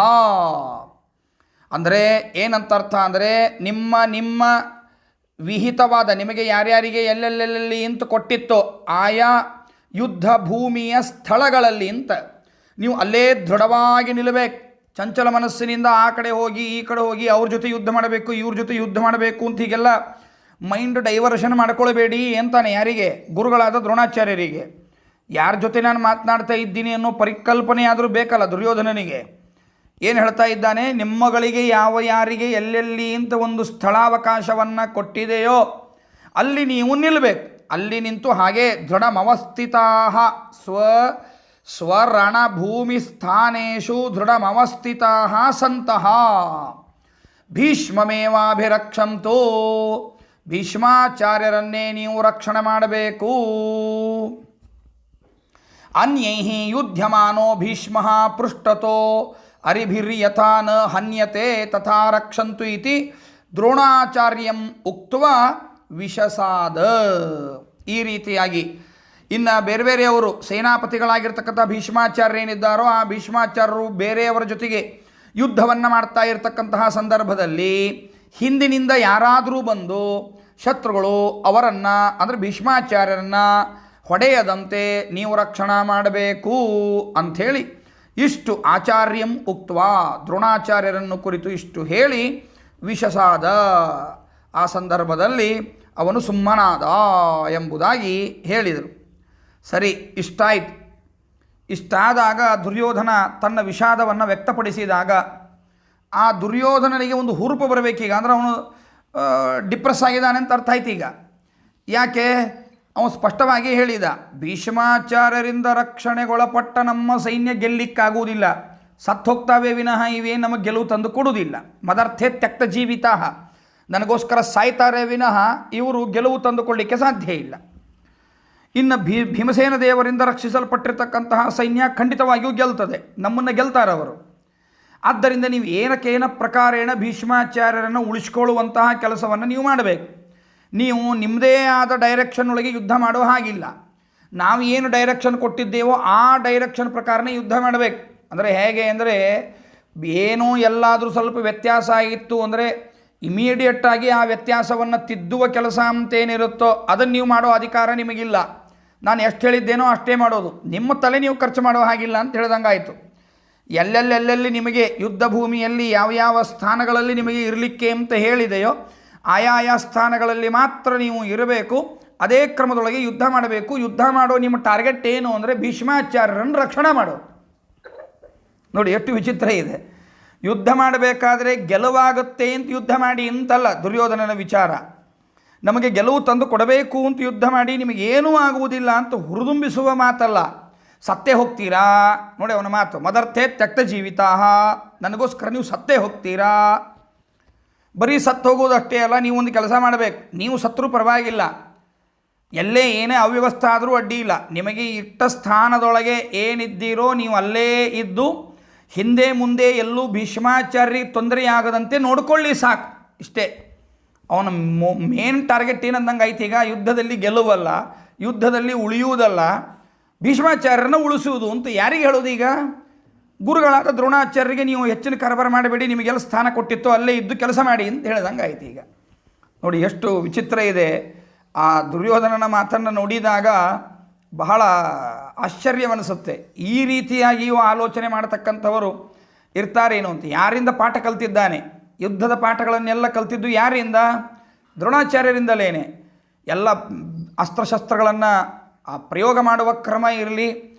Speaker 1: ಅಂದರೆ ಏನಂತ ಅರ್ಥ ಅಂದರೆ ನಿಮ್ಮ ವಿಹಿತವಾದ ನಿಮಗೆ ಯಾರ್ಯಾರಿಗೆ ಎಲ್ಲೆಲ್ಲೆಲ್ಲಿ ಅಂತ ಕೊಟ್ಟಿತ್ತೋ ಆಯಾ ಯುದ್ಧ ಭೂಮಿಯ ಸ್ಥಳಗಳಲ್ಲಿ ಅಂತ ನೀವು ಅಲ್ಲೇ ದೃಢವಾಗಿ ನಿಲ್ಲಬೇಕು. ಚಂಚಲ ಮನಸ್ಸಿನಿಂದ ಆ ಕಡೆ ಹೋಗಿ ಈ ಕಡೆ ಹೋಗಿ ಅವ್ರ ಜೊತೆ ಯುದ್ಧ ಮಾಡಬೇಕು ಇವ್ರ ಜೊತೆ ಯುದ್ಧ ಮಾಡಬೇಕು ಅಂತ ಹೀಗೆಲ್ಲ ಮೈಂಡ್ ಡೈವರ್ಷನ್ ಮಾಡ್ಕೊಳ್ಬೇಡಿ ಅಂತಾನೆ. ಯಾರಿಗೆ? ಗುರುಗಳಾದ ದ್ರೋಣಾಚಾರ್ಯರಿಗೆ. ಯಾರ ಜೊತೆ ನಾನು ಮಾತನಾಡ್ತಾ ಇದ್ದೀನಿ ಅನ್ನೋ ಪರಿಕಲ್ಪನೆ ಆದರೂ ಬೇಕಲ್ಲ ದುರ್ಯೋಧನನಿಗೆ. ಏನು ಹೇಳ್ತಾ ಇದ್ದಾನೆ? ನಿಮ್ಮಗಳಿಗೆ ಯಾರಿಗೆ ಎಲ್ಲೆಲ್ಲಿ ಅಂತ ಒಂದು ಸ್ಥಳಾವಕಾಶವನ್ನು ಕೊಟ್ಟಿದೆಯೋ ಅಲ್ಲಿ ನೀವು ನಿಲ್ಲಬೇಕು. ಅಲ್ಲಿ ನಿಂತು ಹಾಗೆ ದೃಢಮವಸ್ಥಿತಾ ಸ್ವರಣಭೂಮಿ ಸ್ಥಾನೇಷು ದೃಢಮವಸ್ಥಿತಾ ಸಂತಹ ಭೀಷ್ಮಮೇವಾಭಿರಕ್ಷಂತು ಭೀಷ್ಮಾಚಾರ್ಯರನ್ನೇ ನೀವು ರಕ್ಷಣೆ ಮಾಡಬೇಕು. ಅನ್ಯೈಃ ಯುಧ್ಯಮಾನೋ ಭೀಷ್ಮಃ ಪೃಷ್ಠತೋ ಅರಿಭಿರ್ಯಥಾ ನ ಹನ್ಯತೆ ತಥಾ ರಕ್ಷಂತು ಇತಿ ದ್ರೋಣಾಚಾರ್ಯಂ ಉಕ್ತ್ವಾ ವಿಶಸಾದ. ಈ ರೀತಿಯಾಗಿ ಇನ್ನು ಬೇರೆ ಬೇರೆಯವರು ಸೇನಾಪತಿಗಳಾಗಿರ್ತಕ್ಕಂಥ ಭೀಷ್ಮಾಚಾರ್ಯರೇನಿದ್ದಾರೋ ಆ ಭೀಷ್ಮಾಚಾರ್ಯರು ಬೇರೆಯವರ ಜೊತೆಗೆ ಯುದ್ಧವನ್ನು ಮಾಡ್ತಾ ಇರತಕ್ಕಂತಹ ಸಂದರ್ಭದಲ್ಲಿ ಹಿಂದಿನಿಂದ ಯಾರಾದರೂ ಬಂದು ಶತ್ರುಗಳು ಅವರನ್ನು ಅಂದರೆ ಭೀಷ್ಮಾಚಾರ್ಯರನ್ನು ಹೊಡೆಯದಂತೆ ನೀವು ರಕ್ಷಣಾ ಮಾಡಬೇಕು ಅಂಥೇಳಿ ಇಷ್ಟು ಆಚಾರ್ಯಂ ಉಕ್ತ್ವಾ ದ್ರೋಣಾಚಾರ್ಯರನ್ನು ಕುರಿತು ಇಷ್ಟು ಹೇಳಿ ವಿಶಸಾದ. ಆ ಸಂದರ್ಭದಲ್ಲಿ ಅವನು ಸುಮ್ಮನಾದ ಎಂಬುದಾಗಿ ಹೇಳಿದರು. ಸರಿ, ಇಷ್ಟಾಯಿತು. ಇಷ್ಟಾದಾಗ ದುರ್ಯೋಧನ ತನ್ನ ವಿಷಾದವನ್ನು ವ್ಯಕ್ತಪಡಿಸಿದಾಗ ಆ ದುರ್ಯೋಧನನಿಗೆ ಒಂದು ಹುರುಪು ಬರಬೇಕೀಗ. ಅಂದರೆ ಅವನು ಡಿಪ್ರೆಸ್ ಆಗಿದ್ದಾನೆ ಅಂತ ಅರ್ಥ ಆಯ್ತು ಈಗ. ಯಾಕೆ? ಅವನು ಸ್ಪಷ್ಟವಾಗಿ ಹೇಳಿದ, ಭೀಷ್ಮಾಚಾರ್ಯರಿಂದ ರಕ್ಷಣೆಗೊಳಪಟ್ಟ ನಮ್ಮ ಸೈನ್ಯ ಗೆಲ್ಲಿಕ್ಕಾಗುವುದಿಲ್ಲ, ಸತ್ತೋಗ್ತಾವೆ ವಿನಃ ಇವೇ ನಮಗೆ ಗೆಲುವು ತಂದು ಕೊಡುವುದಿಲ್ಲ. ಮದರ್ಥೆ ತ್ಯಕ್ತ ಜೀವಿತ, ನನಗೋಸ್ಕರ ಸಾಯ್ತಾರೆ ವಿನಃ ಇವರು ಗೆಲುವು ತಂದುಕೊಳ್ಳಿಕ್ಕೆ ಸಾಧ್ಯ ಇಲ್ಲ. ಇನ್ನು ಭೀಮಸೇನ ದೇವರಿಂದ ರಕ್ಷಿಸಲ್ಪಟ್ಟಿರ್ತಕ್ಕಂತಹ ಸೈನ್ಯ ಖಂಡಿತವಾಗಿಯೂ ಗೆಲ್ತದೆ, ನಮ್ಮನ್ನು ಗೆಲ್ತಾರೆ ಅವರು. ಆದ್ದರಿಂದ ನೀವು ಏನಕ್ಕೇನ ಪ್ರಕಾರೇಣ ಭೀಷ್ಮಾಚಾರ್ಯರನ್ನು ಉಳಿಸ್ಕೊಳ್ಳುವಂತಹ ಕೆಲಸವನ್ನು ನೀವು ಮಾಡಬೇಕು. ನೀವು ನಿಮ್ಮದೇ ಆದ ಡೈರೆಕ್ಷನ್ ಒಳಗೆ ಯುದ್ಧ ಮಾಡೋ ಹಾಗಿಲ್ಲ. ನಾವು ಏನು ಡೈರೆಕ್ಷನ್ ಕೊಟ್ಟಿದ್ದೇವೋ ಆ ಡೈರೆಕ್ಷನ್ ಪ್ರಕಾರನೇ ಯುದ್ಧ ಮಾಡಬೇಕು. ಅಂದರೆ ಹೇಗೆ ಅಂದರೆ, ಏನೋ ಎಲ್ಲಾದರೂ ಸ್ವಲ್ಪ ವ್ಯತ್ಯಾಸ ಆಗಿತ್ತು ಅಂದರೆ ಇಮಿಡಿಯೇಟಾಗಿ ಆ ವ್ಯತ್ಯಾಸವನ್ನು ತಿದ್ದುವ ಕೆಲಸ ಅಂತೇನಿರುತ್ತೋ ಅದನ್ನು ನೀವು ಮಾಡೋ ಅಧಿಕಾರ ನಿಮಗಿಲ್ಲ. ನಾನು ಎಷ್ಟು ಹೇಳಿದ್ದೇನೋ ಅಷ್ಟೇ ಮಾಡೋದು. ನಿಮ್ಮ ತಲೆ ನೀವು ಖರ್ಚು ಮಾಡೋ ಹಾಗಿಲ್ಲ ಅಂತ ಹೇಳ್ದಂಗೆ ಆಯಿತು. ಎಲ್ಲೆಲ್ಲೆಲ್ಲಿ ನಿಮಗೆ ಯುದ್ಧ ಭೂಮಿಯಲ್ಲಿ ಯಾವ ಸ್ಥಾನಗಳಲ್ಲಿ ನಿಮಗೆ ಇರಲಿಕ್ಕೆ ಅಂತ ಹೇಳಿದೆಯೋ ಆಯಾ ಸ್ಥಾನಗಳಲ್ಲಿ ಮಾತ್ರ ನೀವು ಇರಬೇಕು. ಅದೇ ಕ್ರಮದೊಳಗೆ ಯುದ್ಧ ಮಾಡಬೇಕು. ಯುದ್ಧ ಮಾಡೋ ನಿಮ್ಮ ಟಾರ್ಗೆಟ್ ಏನು ಅಂದರೆ ಭೀಷ್ಮಾಚಾರ್ಯರನ್ನು ರಕ್ಷಣೆ ಮಾಡೋದು. ನೋಡಿ ಎಷ್ಟು ವಿಚಿತ್ರ ಇದೆ. ಯುದ್ಧ ಮಾಡಬೇಕಾದ್ರೆ ಗೆಲುವಾಗುತ್ತೆ ಅಂತ ಯುದ್ಧ ಮಾಡಿ ಅಂತಲ್ಲ ದುರ್ಯೋಧನನ ವಿಚಾರ. ನಮಗೆ ಗೆಲುವು ತಂದು ಕೊಡಬೇಕು ಅಂತ ಯುದ್ಧ ಮಾಡಿ ನಿಮಗೇನೂ ಆಗುವುದಿಲ್ಲ ಅಂತ ಹುರಿದುಂಬಿಸುವ ಮಾತಲ್ಲ. ಸತ್ತೇ ಹೋಗ್ತೀರಾ ನೋಡಿ ಅವನ ಮಾತು, ಮದರ್ಥೇ ತ್ಯಕ್ತ ಜೀವಿತಾ, ನನಗೋಸ್ಕರ ನೀವು ಸತ್ತೇ ಹೋಗ್ತೀರಾ. ಬರೀ ಸತ್ತು ಹೋಗೋದು ಅಷ್ಟೇ ಅಲ್ಲ, ನೀವು ಒಂದು ಕೆಲಸ ಮಾಡಬೇಕು. ನೀವು ಸತ್ತರೂ ಪರವಾಗಿಲ್ಲ, ಎಲ್ಲೇ ಏನೇ ಅವ್ಯವಸ್ಥೆ ಆದರೂ ಅಡ್ಡಿ ಇಲ್ಲ. ನಿಮಗೆ ಇಟ್ಟ ಸ್ಥಾನದೊಳಗೆ ಏನಿದ್ದೀರೋ ನೀವು ಅಲ್ಲೇ ಇದ್ದು ಹಿಂದೆ ಮುಂದೆ ಎಲ್ಲೂ ಭೀಷ್ಮಾಚಾರ್ಯರಿಗೆ ತೊಂದರೆಯಾಗದಂತೆ ನೋಡಿಕೊಳ್ಳಿ, ಸಾಕು. ಇಷ್ಟೇ ಅವನ ಮೇನ್ ಟಾರ್ಗೆಟ್ ಏನಂದಂಗೆ ಆಯ್ತು. ಈಗ ಯುದ್ಧದಲ್ಲಿ ಗೆಲ್ಲುವಲ್ಲ, ಯುದ್ಧದಲ್ಲಿ ಉಳಿಯುವುದಲ್ಲ, ಭೀಷ್ಮಾಚಾರ್ಯರನ್ನು ಉಳಿಸುವುದು ಅಂತ ಯಾರಿಗೆ ಹೇಳೋದು? ಈಗ ಗುರುಗಳಾದ ದ್ರೋಣಾಚಾರ್ಯರಿಗೆ ನೀವು ಹೆಚ್ಚಿನ ಕರಬರ ಮಾಡಬೇಡಿ, ನಿಮಗೆಲ್ಲ ಸ್ಥಾನ ಕೊಟ್ಟಿತ್ತು ಅಲ್ಲೇ ಇದ್ದು ಕೆಲಸ ಮಾಡಿ ಅಂತ ಹೇಳ್ದಂಗೆ ಆಯ್ತು. ಈಗ ನೋಡಿ ಎಷ್ಟು ವಿಚಿತ್ರ ಇದೆ. ಆ ದುರ್ಯೋಧನನ ಮಾತನ್ನು ನೋಡಿದಾಗ ಬಹಳ ಆಶ್ಚರ್ಯವನಿಸುತ್ತೆ. ಈ ರೀತಿಯಾಗಿಯೂ ಆಲೋಚನೆ ಮಾಡತಕ್ಕಂಥವರು ಇರ್ತಾರೇನು ಅಂತ. ಯಾರಿಂದ ಪಾಠ ಕಲ್ತಿದ್ದಾನೆ? ಯುದ್ಧದ ಪಾಠಗಳನ್ನೆಲ್ಲ ಕಲ್ತಿದ್ದು ಯಾರಿಂದ? ದ್ರೋಣಾಚಾರ್ಯರಿಂದಲೇ. ಎಲ್ಲ ಅಸ್ತ್ರಶಸ್ತ್ರಗಳನ್ನು ಪ್ರಯೋಗ ಮಾಡುವ ಕ್ರಮ ಇರಲಿ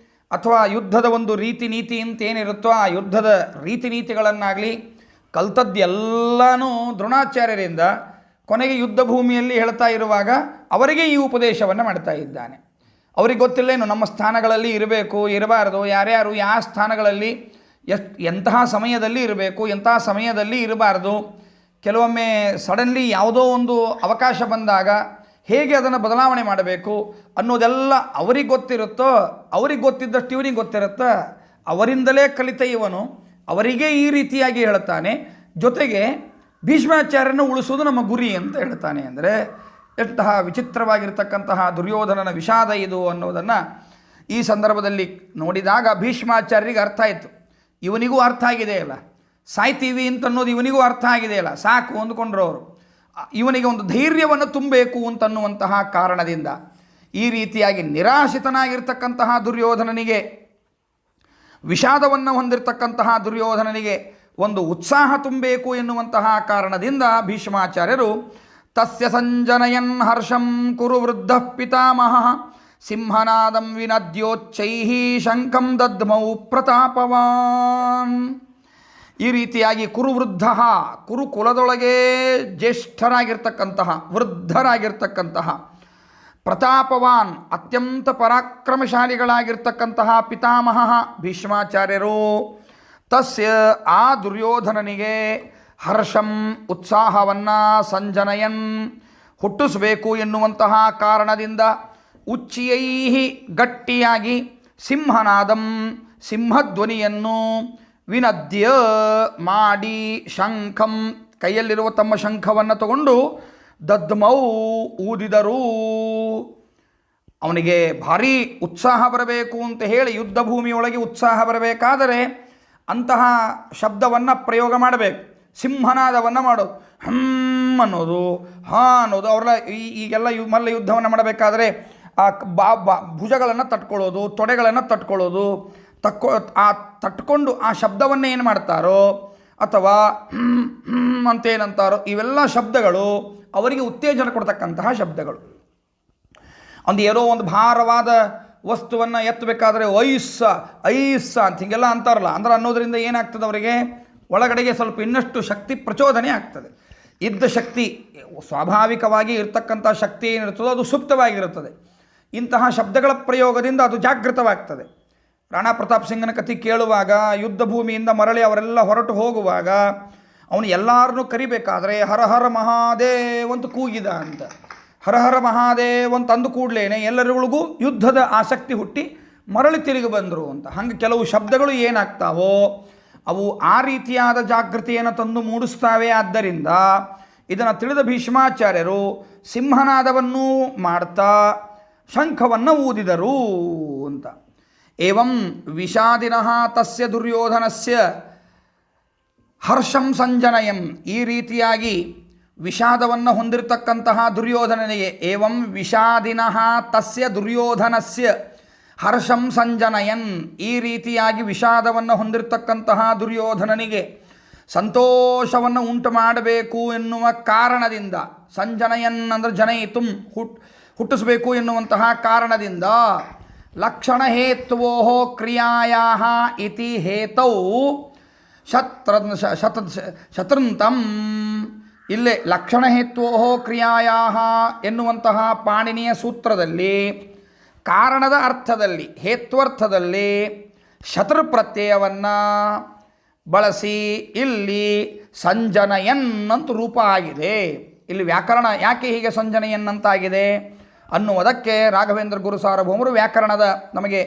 Speaker 1: ಅಥವಾ ಯುದ್ಧದ ಒಂದು ರೀತಿ ನೀತಿ ಅಂತ ಏನಿರುತ್ತೋ ಆ ಯುದ್ಧದ ರೀತಿ ನೀತಿಗಳನ್ನಾಗಲಿ ಕಲ್ತದ್ದೆಲ್ಲನೂ ದ್ರೋಣಾಚಾರ್ಯರಿಂದ. ಕೊನೆಗೆ ಯುದ್ಧ ಭೂಮಿಯಲ್ಲಿ ಹೇಳ್ತಾ ಇರುವಾಗ ಅವರಿಗೆ ಈ ಉಪದೇಶವನ್ನು ಮಾಡ್ತಾ ಇದ್ದಾನೆ. ಅವ್ರಿಗೆ ಗೊತ್ತಿಲ್ಲೇನು ನಮ್ಮ ಸ್ಥಾನಗಳಲ್ಲಿ ಇರಬೇಕು ಇರಬಾರ್ದು, ಯಾರ್ಯಾರು ಯಾವ ಸ್ಥಾನಗಳಲ್ಲಿ ಎಂತಹ ಸಮಯದಲ್ಲಿ ಇರಬೇಕು ಎಂತಹ ಸಮಯದಲ್ಲಿ ಇರಬಾರ್ದು. ಕೆಲವೊಮ್ಮೆ ಸಡನ್ಲಿ ಯಾವುದೋ ಒಂದು ಅವಕಾಶ ಬಂದಾಗ ಹೇಗೆ ಅದನ್ನು ಬದಲಾವಣೆ ಮಾಡಬೇಕು ಅನ್ನೋದೆಲ್ಲ ಅವ್ರಿಗೆ ಗೊತ್ತಿರುತ್ತೋ, ಅವ್ರಿಗೆ ಗೊತ್ತಿದ್ದಷ್ಟು ಇವನಿಗೆ ಗೊತ್ತಿರುತ್ತೋ. ಅವರಿಂದಲೇ ಕಲಿತ ಇವನು ಅವರಿಗೆ ಈ ರೀತಿಯಾಗಿ ಹೇಳ್ತಾನೆ. ಜೊತೆಗೆ ಭೀಷ್ಮಾಚಾರ್ಯನ ಉಳಿಸೋದು ನಮ್ಮ ಗುರಿ ಅಂತ ಹೇಳ್ತಾನೆ. ಅಂದರೆ ಎಂತಹ ವಿಚಿತ್ರವಾಗಿರ್ತಕ್ಕಂತಹ ದುರ್ಯೋಧನನ ವಿಷಾದ ಇದು ಅನ್ನೋದನ್ನು ಈ ಸಂದರ್ಭದಲ್ಲಿ ನೋಡಿದಾಗ ಭೀಷ್ಮಾಚಾರ್ಯರಿಗೆ ಅರ್ಥ ಆಯಿತು. ಇವನಿಗೂ ಅರ್ಥ ಆಗಿದೆಯಲ್ಲ, ಸಾಯ್ತೀವಿ ಅಂತನ್ನೋದು ಇವನಿಗೂ ಅರ್ಥ ಆಗಿದೆಯಲ್ಲ, ಸಾಕು ಅಂದ್ಕೊಂಡ್ರು ಅವರು. ಇವನಿಗೆ ಒಂದು ಧೈರ್ಯವನ್ನು ತುಂಬಬೇಕು ಅಂತನ್ನುವಂತಹ ಕಾರಣದಿಂದ ಈ ರೀತಿಯಾಗಿ ನಿರಾಶಿತನಾಗಿರ್ತಕ್ಕಂತಹ ದುರ್ಯೋಧನನಿಗೆ, ವಿಷಾದವನ್ನು ಹೊಂದಿರತಕ್ಕಂತಹ ದುರ್ಯೋಧನನಿಗೆ ಒಂದು ಉತ್ಸಾಹ ತುಂಬಬೇಕು ಎನ್ನುವಂತಹ ಕಾರಣದಿಂದ ಭೀಷ್ಮಾಚಾರ್ಯರು ತಸ್ಯ ಸಂಜನಯನ್ ಹರ್ಷಂ ಕುರು ವೃದ್ಧ ಪಿತಾಮಹ ಸಿಂಹನಾದಂ ವಿನದ್ಯೋಚ್ಚೈಃ ಶಂಖಂ ದದ್ಮೌ ಪ್ರತಾಪವಾನ್. ಈ ರೀತಿಯಾಗಿ ಕುರುವೃದ್ಧ, ಕುರುಕುಲದೊಳಗೆ ಜ್ಯೇಷ್ಠರಾಗಿರ್ತಕ್ಕಂತಹ ವೃದ್ಧರಾಗಿರ್ತಕ್ಕಂತಹ ಪ್ರತಾಪವಾನ್ ಅತ್ಯಂತ ಪರಾಕ್ರಮಶಾಲಿಗಳಾಗಿರ್ತಕ್ಕಂತಹ ಪಿತಾಮಹ ಭೀಷ್ಮಾಚಾರ್ಯರು. ತಸ್ಯ ಆ ದುರ್ಯೋಧನನಿಗೆ ಹರ್ಷಂ ಉತ್ಸಾಹವನ್ನು ಸಂಜನಯನ್ ಹುಟ್ಟಿಸಬೇಕು ಎನ್ನುವಂತಹ ಕಾರಣದಿಂದ ಉಚ್ಚಿಯೈಹಿ ಗಟ್ಟಿಯಾಗಿ ಸಿಂಹನಾದಂ ಸಿಂಹಧ್ವನಿಯನ್ನು ವಿನದ್ಯ ಮಾಡಿ ಶಂಖಂ ಕೈಯಲ್ಲಿರುವ ತಮ್ಮ ಶಂಖವನ್ನು ತಗೊಂಡು ದದ್ಮೌ ಊದಿದರು. ಅವನಿಗೆ ಭಾರೀ ಉತ್ಸಾಹ ಬರಬೇಕು ಅಂತ ಹೇಳಿ ಯುದ್ಧ ಭೂಮಿಯೊಳಗೆ ಉತ್ಸಾಹ ಬರಬೇಕಾದರೆ ಅಂತಹ ಶಬ್ದವನ್ನು ಪ್ರಯೋಗ ಮಾಡಬೇಕು. ಸಿಂಹನಾದವನ್ನು ಮಾಡೋದು, ಹಮ್ ಅನ್ನೋದು, ಹಾಂ ಅನ್ನೋದು. ಅವರೆಲ್ಲ ಈಗೆಲ್ಲ ಮಲ್ಲ ಯುದ್ಧವನ್ನು ಮಾಡಬೇಕಾದ್ರೆ ಆ ಭುಜಗಳನ್ನು ತಟ್ಕೊಳ್ಳೋದು, ತೊಡೆಗಳನ್ನು ತಟ್ಕೊಳ್ಳೋದು, ತಟ್ಕೊಂಡು ಆ ಶಬ್ದವನ್ನು ಏನು ಮಾಡ್ತಾರೋ ಅಥವಾ ಅಂತೇನಂತಾರೋ ಇವೆಲ್ಲ ಶಬ್ದಗಳು ಅವರಿಗೆ ಉತ್ತೇಜನ ಕೊಡ್ತಕ್ಕಂತಹ ಶಬ್ದಗಳು. ಒಂದು ಏನೋ ಒಂದು ಭಾರವಾದ ವಸ್ತುವನ್ನು ಎತ್ತಬೇಕಾದ್ರೆ ಐಸ್ಸ ಐಸ್ಸ ಅಂತ ಹೀಗೆಲ್ಲ ಅಂತಾರಲ್ಲ. ಅಂದ್ರೆ ಅನ್ನೋದರಿಂದ ಏನಾಗ್ತದೆ, ಅವರಿಗೆ ಒಳಗಡೆಗೆ ಸ್ವಲ್ಪ ಇನ್ನಷ್ಟು ಶಕ್ತಿ ಪ್ರಚೋದನೆ ಆಗ್ತದೆ. ಇದ್ದ ಶಕ್ತಿ ಸ್ವಾಭಾವಿಕವಾಗಿ ಇರ್ತಕ್ಕಂಥ ಶಕ್ತಿ ಏನಿರ್ತದೋ ಅದು ಸುಪ್ತವಾಗಿರುತ್ತದೆ. ಇಂತಹ ಶಬ್ದಗಳ ಪ್ರಯೋಗದಿಂದ ಅದು ಜಾಗೃತವಾಗ್ತದೆ. ರಾಣಾ ಪ್ರತಾಪ್ ಸಿಂಗನ ಕಥೆ ಕೇಳುವಾಗ ಯುದ್ಧ ಭೂಮಿಯಿಂದ ಮರಳಿ ಅವರೆಲ್ಲ ಹೊರಟು ಹೋಗುವಾಗ ಅವನು ಎಲ್ಲರನ್ನೂ ಕರಿಬೇಕಾದ್ರೆ ಹರ ಹರ ಮಹಾದೇವ್ ಅಂತ ಕೂಗಿದ ಅಂತ. ಹರ ಹರ ಮಹಾದೇವ್ ಅಂತ ಅಂದು ಕೂಡಲೇ ಎಲ್ಲರಿಗಳಿಗೂ ಯುದ್ಧದ ಆಸಕ್ತಿ ಹುಟ್ಟಿ ಮರಳಿ ತಿರುಗಿ ಬಂದರು ಅಂತ. ಹಂಗೆ ಕೆಲವು ಶಬ್ದಗಳು ಏನಾಗ್ತಾವೋ ಅವು ಆ ರೀತಿಯಾದ ಜಾಗೃತಿಯನ್ನು ತಂದು ಮೂಡಿಸ್ತಾವೆ. ಆದ್ದರಿಂದ ಇದನ್ನು ತಿಳಿದ ಭೀಷ್ಮಾಚಾರ್ಯರು ಸಿಂಹನಾದವನ್ನೂ ಮಾಡ್ತಾ ಶಂಖವನ್ನು ಊದಿದರು ಅಂತ. ಏವಂ ವಿಷಾದಿನಃ ತಸ್ಯ ದುರ್ಯೋಧನಸ್ಯ ಹರ್ಷಂ ಸಂಜನಯಂ, ಈ ರೀತಿಯಾಗಿ ವಿಷಾದವನ್ನು ಹೊಂದಿರತಕ್ಕಂತಹ ದುರ್ಯೋಧನನಿಗೆ, ಏವಂ ವಿಷಾದಿನಃ ತಸ್ಯ ದುರ್ಯೋಧನಸ್ಯ ಹರ್ಷಂ ಸಂಜನಯನ್, ಈ ರೀತಿಯಾಗಿ ವಿಷಾದವನ್ನು ಹೊಂದಿರತಕ್ಕಂತಹ ದುರ್ಯೋಧನನಿಗೆ ಸಂತೋಷವನ್ನು ಉಂಟು ಮಾಡಬೇಕು ಎನ್ನುವ ಕಾರಣದಿಂದ, ಸಂಜನಯನ್ ಅಂದರೆ ಜನಯಿತು ಹುಟ್ಟಿಸಬೇಕು ಎನ್ನುವಂತಹ ಕಾರಣದಿಂದ, ಲಕ್ಷಣ ಹೇತ್ವೋ ಕ್ರಿಯಾಯಾ ಇತಿ ಹೇತೌ ಶತೃಂತಂ, ಇಲ್ಲೇ ಲಕ್ಷಣ ಹೇತ್ವೋ ಕ್ರಿಯಾಯಾ ಎನ್ನುವಂತಹ ಪಾಣಿನಿಯ ಸೂತ್ರದಲ್ಲಿ ಕಾರಣದ ಅರ್ಥದಲ್ಲಿ ಹೇತ್ವರ್ಥದಲ್ಲಿ ಶತೃ ಪ್ರತ್ಯಯವನ್ನು ಬಳಸಿ ಇಲ್ಲಿ ಸಂಜನಯನ್ ಅಂತ ರೂಪ ಆಗಿದೆ. ಇಲ್ಲಿ ವ್ಯಾಕರಣ ಯಾಕೆ ಹೀಗೆ ಸಂಜನಯನ್ ಅಂತಾಗಿದೆ ಅನ್ನುವುದಕ್ಕೆ ರಾಘವೇಂದ್ರ ಗುರು ಸಾರ್ವಭೌಮರು ವ್ಯಾಕರಣದ ನಮಗೆ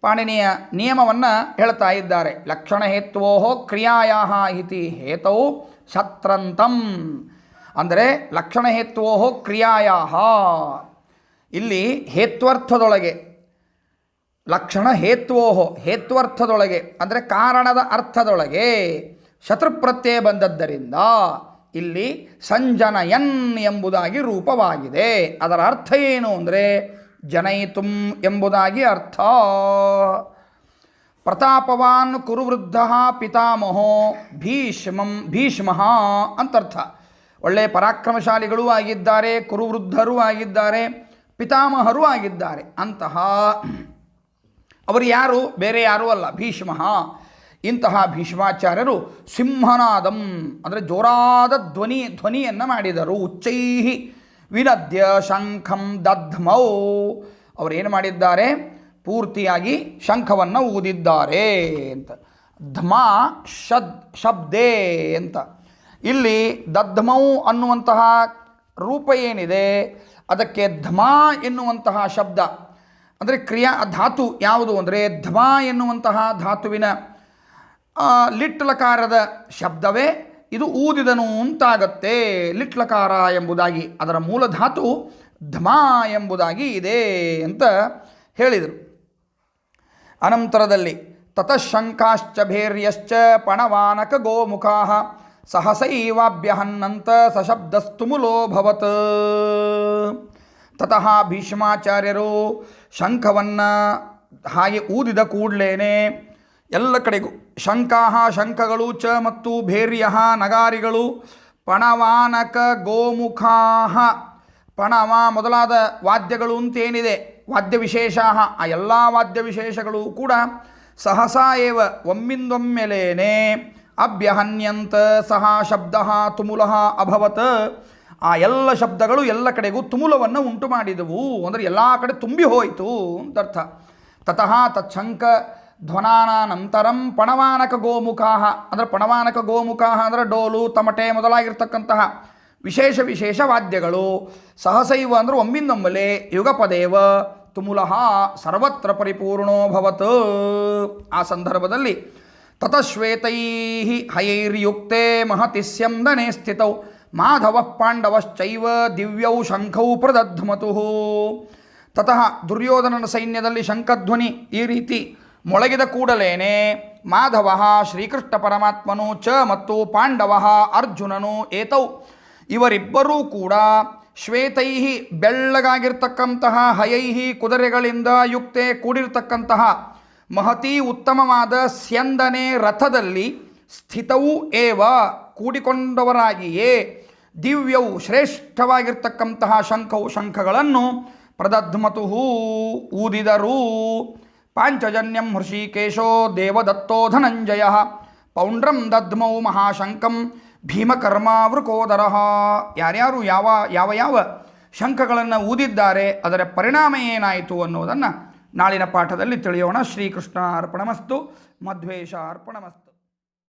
Speaker 1: ಪಾಣಿನಿಯ ನಿಯಮವನ್ನು ಹೇಳ್ತಾ ಇದ್ದಾರೆ. ಲಕ್ಷಣ ಹೇತ್ವೋ ಕ್ರಿಯಾಯಾ ಇತಿ ಹೇತೌ ಶತ್ರಂತಂ, ಅಂದರೆ ಲಕ್ಷಣ ಹೇತ್ವೋ ಕ್ರಿಯಾಯಾ, ಇಲ್ಲಿ ಹೇತ್ವರ್ಥದೊಳಗೆ ಲಕ್ಷಣ ಹೇತ್ವರ್ಥದೊಳಗೆ ಅಂದರೆ ಕಾರಣದ ಅರ್ಥದೊಳಗೆ ಶತ್ರುಪ್ರತ್ಯಯ ಬಂದದ್ದರಿಂದ ಇಲ್ಲಿ ಸಂಜನಯನ್ ಎಂಬುದಾಗಿ ರೂಪವಾಗಿದೆ. ಅದರ ಅರ್ಥ ಏನು ಅಂದರೆ ಜನಯಿತುಂ ಎಂಬುದಾಗಿ ಅರ್ಥ. ಪ್ರತಾಪವಾನ್ ಕುರುವೃದ್ಧ ಪಿತಾಮಹೋ ಭೀಷ್ಮ ಅಂತರ್ಥ. ಒಳ್ಳೆಯ ಪರಾಕ್ರಮಶಾಲಿಗಳೂ ಆಗಿದ್ದಾರೆ, ಕುರುವೃದ್ಧರೂ ಆಗಿದ್ದಾರೆ, ಪಿತಾಮಹರೂ ಆಗಿದ್ದಾರೆ. ಅಂತಹ ಅವರು ಯಾರು? ಬೇರೆ ಯಾರೂ ಅಲ್ಲ, ಭೀಷ್ಮ. ಇಂತಹ ಭೀಷ್ಮಾಚಾರ್ಯರು ಸಿಂಹನಾದಂ ಅಂದರೆ ಜೋರಾದ ಧ್ವನಿಯನ್ನು ಮಾಡಿದರು. ಉಚ್ಚೈಹಿ ವಿನದ್ಯ ಶಂಖಂ ದಧ್ಮೌ, ಅವರೇನು ಮಾಡಿದ್ದಾರೆ? ಪೂರ್ತಿಯಾಗಿ ಶಂಖವನ್ನು ಊದಿದ್ದಾರೆ ಅಂತ. ಧ್ಮ ಶಬ್ದೇ ಅಂತ. ಇಲ್ಲಿ ದಧ್ಮೌ ಅನ್ನುವಂತಹ ರೂಪ ಏನಿದೆ ಅದಕ್ಕೆ ಧ್ಮ ಎನ್ನುವಂತಹ ಶಬ್ದ ಅಂದರೆ ಕ್ರಿಯಾ ಧಾತು ಯಾವುದು ಅಂದರೆ ಧ್ಮ ಎನ್ನುವಂತಹ ಧಾತುವಿನ ಲಿಟ್ಲಕಾರದ ಶಬ್ದವೇ ಇದು ಊದಿದನು ಅಂತಾಗತ್ತೆ. ಲಿಟ್ಲಕಾರ ಎಂಬುದಾಗಿ ಅದರ ಮೂಲ ಧಾತು ಧ್ಮ ಎಂಬುದಾಗಿ ಇದೆ ಅಂತ ಹೇಳಿದರು. ಅನಂತರದಲ್ಲಿ ತತಃಶಂಕಾಶ್ಚ ಭೇರ್ಯಶ್ಚ ಪಣವಾನಕ ಗೋಮುಖಾ ಸಹಸೈವಾಭ್ಯಹನ್ನಂತ ಸಶಬ್ದಸ್ತುಮುಲೋಭವತ್. ತತಃ ಭೀಷ್ಮಾಚಾರ್ಯರು ಶಂಖವನ್ನು ಹಾಗೆ ಊದಿದ ಕೂಡಲೇ ಎಲ್ಲ ಕಡೆಗೂ ಶಂಖಗಳು ಚ ಮತ್ತು ಭೇರ್ಯ ನಗಾರಿಗಳು, ಪಣವಾನಕ ಗೋಮುಖಾ, ಪಣವ ಮೊದಲಾದ ವಾದ್ಯಗಳು ಅಂತೇನಿದೆ ವಾದ್ಯವಿಶೇಷ, ಆ ಎಲ್ಲ ವಾದ್ಯವಿಶೇಷಗಳು ಕೂಡ ಸಹಸಾ ಏವ ಒಮ್ಮಿಂದೊಮ್ಮೆಲೇನೆ ಅಭ್ಯಹನ್ಯಂತ ಸಹ ಶಬ್ದ ತುಮುಲ ಅಭವತ್, ಆ ಎಲ್ಲ ಶಬ್ದಗಳು ಎಲ್ಲ ಕಡೆಗೂ ತುಮುಲವನ್ನು ಉಂಟು ಮಾಡಿದವು ಅಂದರೆ ಎಲ್ಲ ಕಡೆ ತುಂಬಿ ಹೋಯಿತು ಅಂತ ಅರ್ಥ. ತತಃ ತತ್ಶಂಕ ಧ್ವನಾನಂತರಂ ಪಣವಾನಕ ಗೋಮುಖಾ ಅಂದರೆ ಪಣವಾನಕ ಗೋಮುಖಾ ಅಂದರೆ ಡೋಲು ತಮಟೆ ಮೊದಲಾಗಿರ್ತಕ್ಕಂತಹ ವಿಶೇಷ ವಾದ್ಯಗಳು ಸಹಸೈವ ಅಂದರೆ ಒಮ್ಮಿಂದೊಮ್ಮಲೆ ಯುಗಪದೇವ ತುಮುಲಃ ಸರ್ವತ್ರ ಪರಿಪೂರ್ಣೋಭವತ್. ಆ ಸಂದರ್ಭದಲ್ಲಿ ತತಶ್ವೇತೈ ಹಯೈರ್ಯುಕ್ತೆ ಮಹತಿ ಸ್ಯಂದನೆ ಸ್ಥಿತೌ ಮಾಧವ ಪಾಂಡವಶ್ಚೈವ ದಿವ್ಯೌ ಶಂಖೌ ಪ್ರದಧ್ಮತು. ತತಃ ದುರ್ಯೋಧನನ ಸೈನ್ಯದಲ್ಲಿ ಶಂಖಧ್ವನಿ ಈ ರೀತಿ ಮೊಳಗಿದ ಕೂಡಲೇನೆ ಮಾಧವ ಶ್ರೀಕೃಷ್ಣ ಪರಮಾತ್ಮನು ಚ ಮತ್ತು ಪಾಂಡವ ಅರ್ಜುನನು ಏತೌ ಇವರಿಬ್ಬರೂ ಕೂಡ ಶ್ವೇತೈ ಬೆಳ್ಳಗಾಗಿರ್ತಕ್ಕಂತಹ ಹಯೈಹಿ ಕುದುರೆಗಳಿಂದ ಯುಕ್ತೆ ಕೂಡಿರ್ತಕ್ಕಂತಹ ಮಹತಿ ಉತ್ತಮವಾದ ಸ್ಯಂದನೆ ರಥದಲ್ಲಿ ಸ್ಥಿತವೂ ಏವ ಕೂಡಿಕೊಂಡವರಾಗಿಯೇ ದಿವ್ಯವು ಶ್ರೇಷ್ಠವಾಗಿರ್ತಕ್ಕಂತಹ ಶಂಖಗಳನ್ನು ಪ್ರದಧ್ಮತು ಊದಿದರು. ಪಾಂಚಜನ್ಯಂ ಹೃಷಿಕೇಶೋ ದೇವದತ್ತೋ ಧನಂಜಯ ಪೌಂಡ್ರಂ ದಧ್ಮೌ ಮಹಾಶಂಕಂ ಭೀಮಕರ್ಮಾವೃಕೋದರ. ಯಾರ್ಯಾರು ಯಾವ ಶಂಖಗಳನ್ನು ಊದಿದ್ದಾರೆ ಅದರ ಪರಿಣಾಮ ಏನಾಯಿತು ಅನ್ನೋದನ್ನು ನಾಳಿನ ಪಾಠದಲ್ಲಿ ತಿಳಿಯೋಣ. ಶ್ರೀಕೃಷ್ಣ ಅರ್ಪಣಮಸ್ತು. ಮಧ್ವೇಶ ಅರ್ಪಣಮಸ್ತು.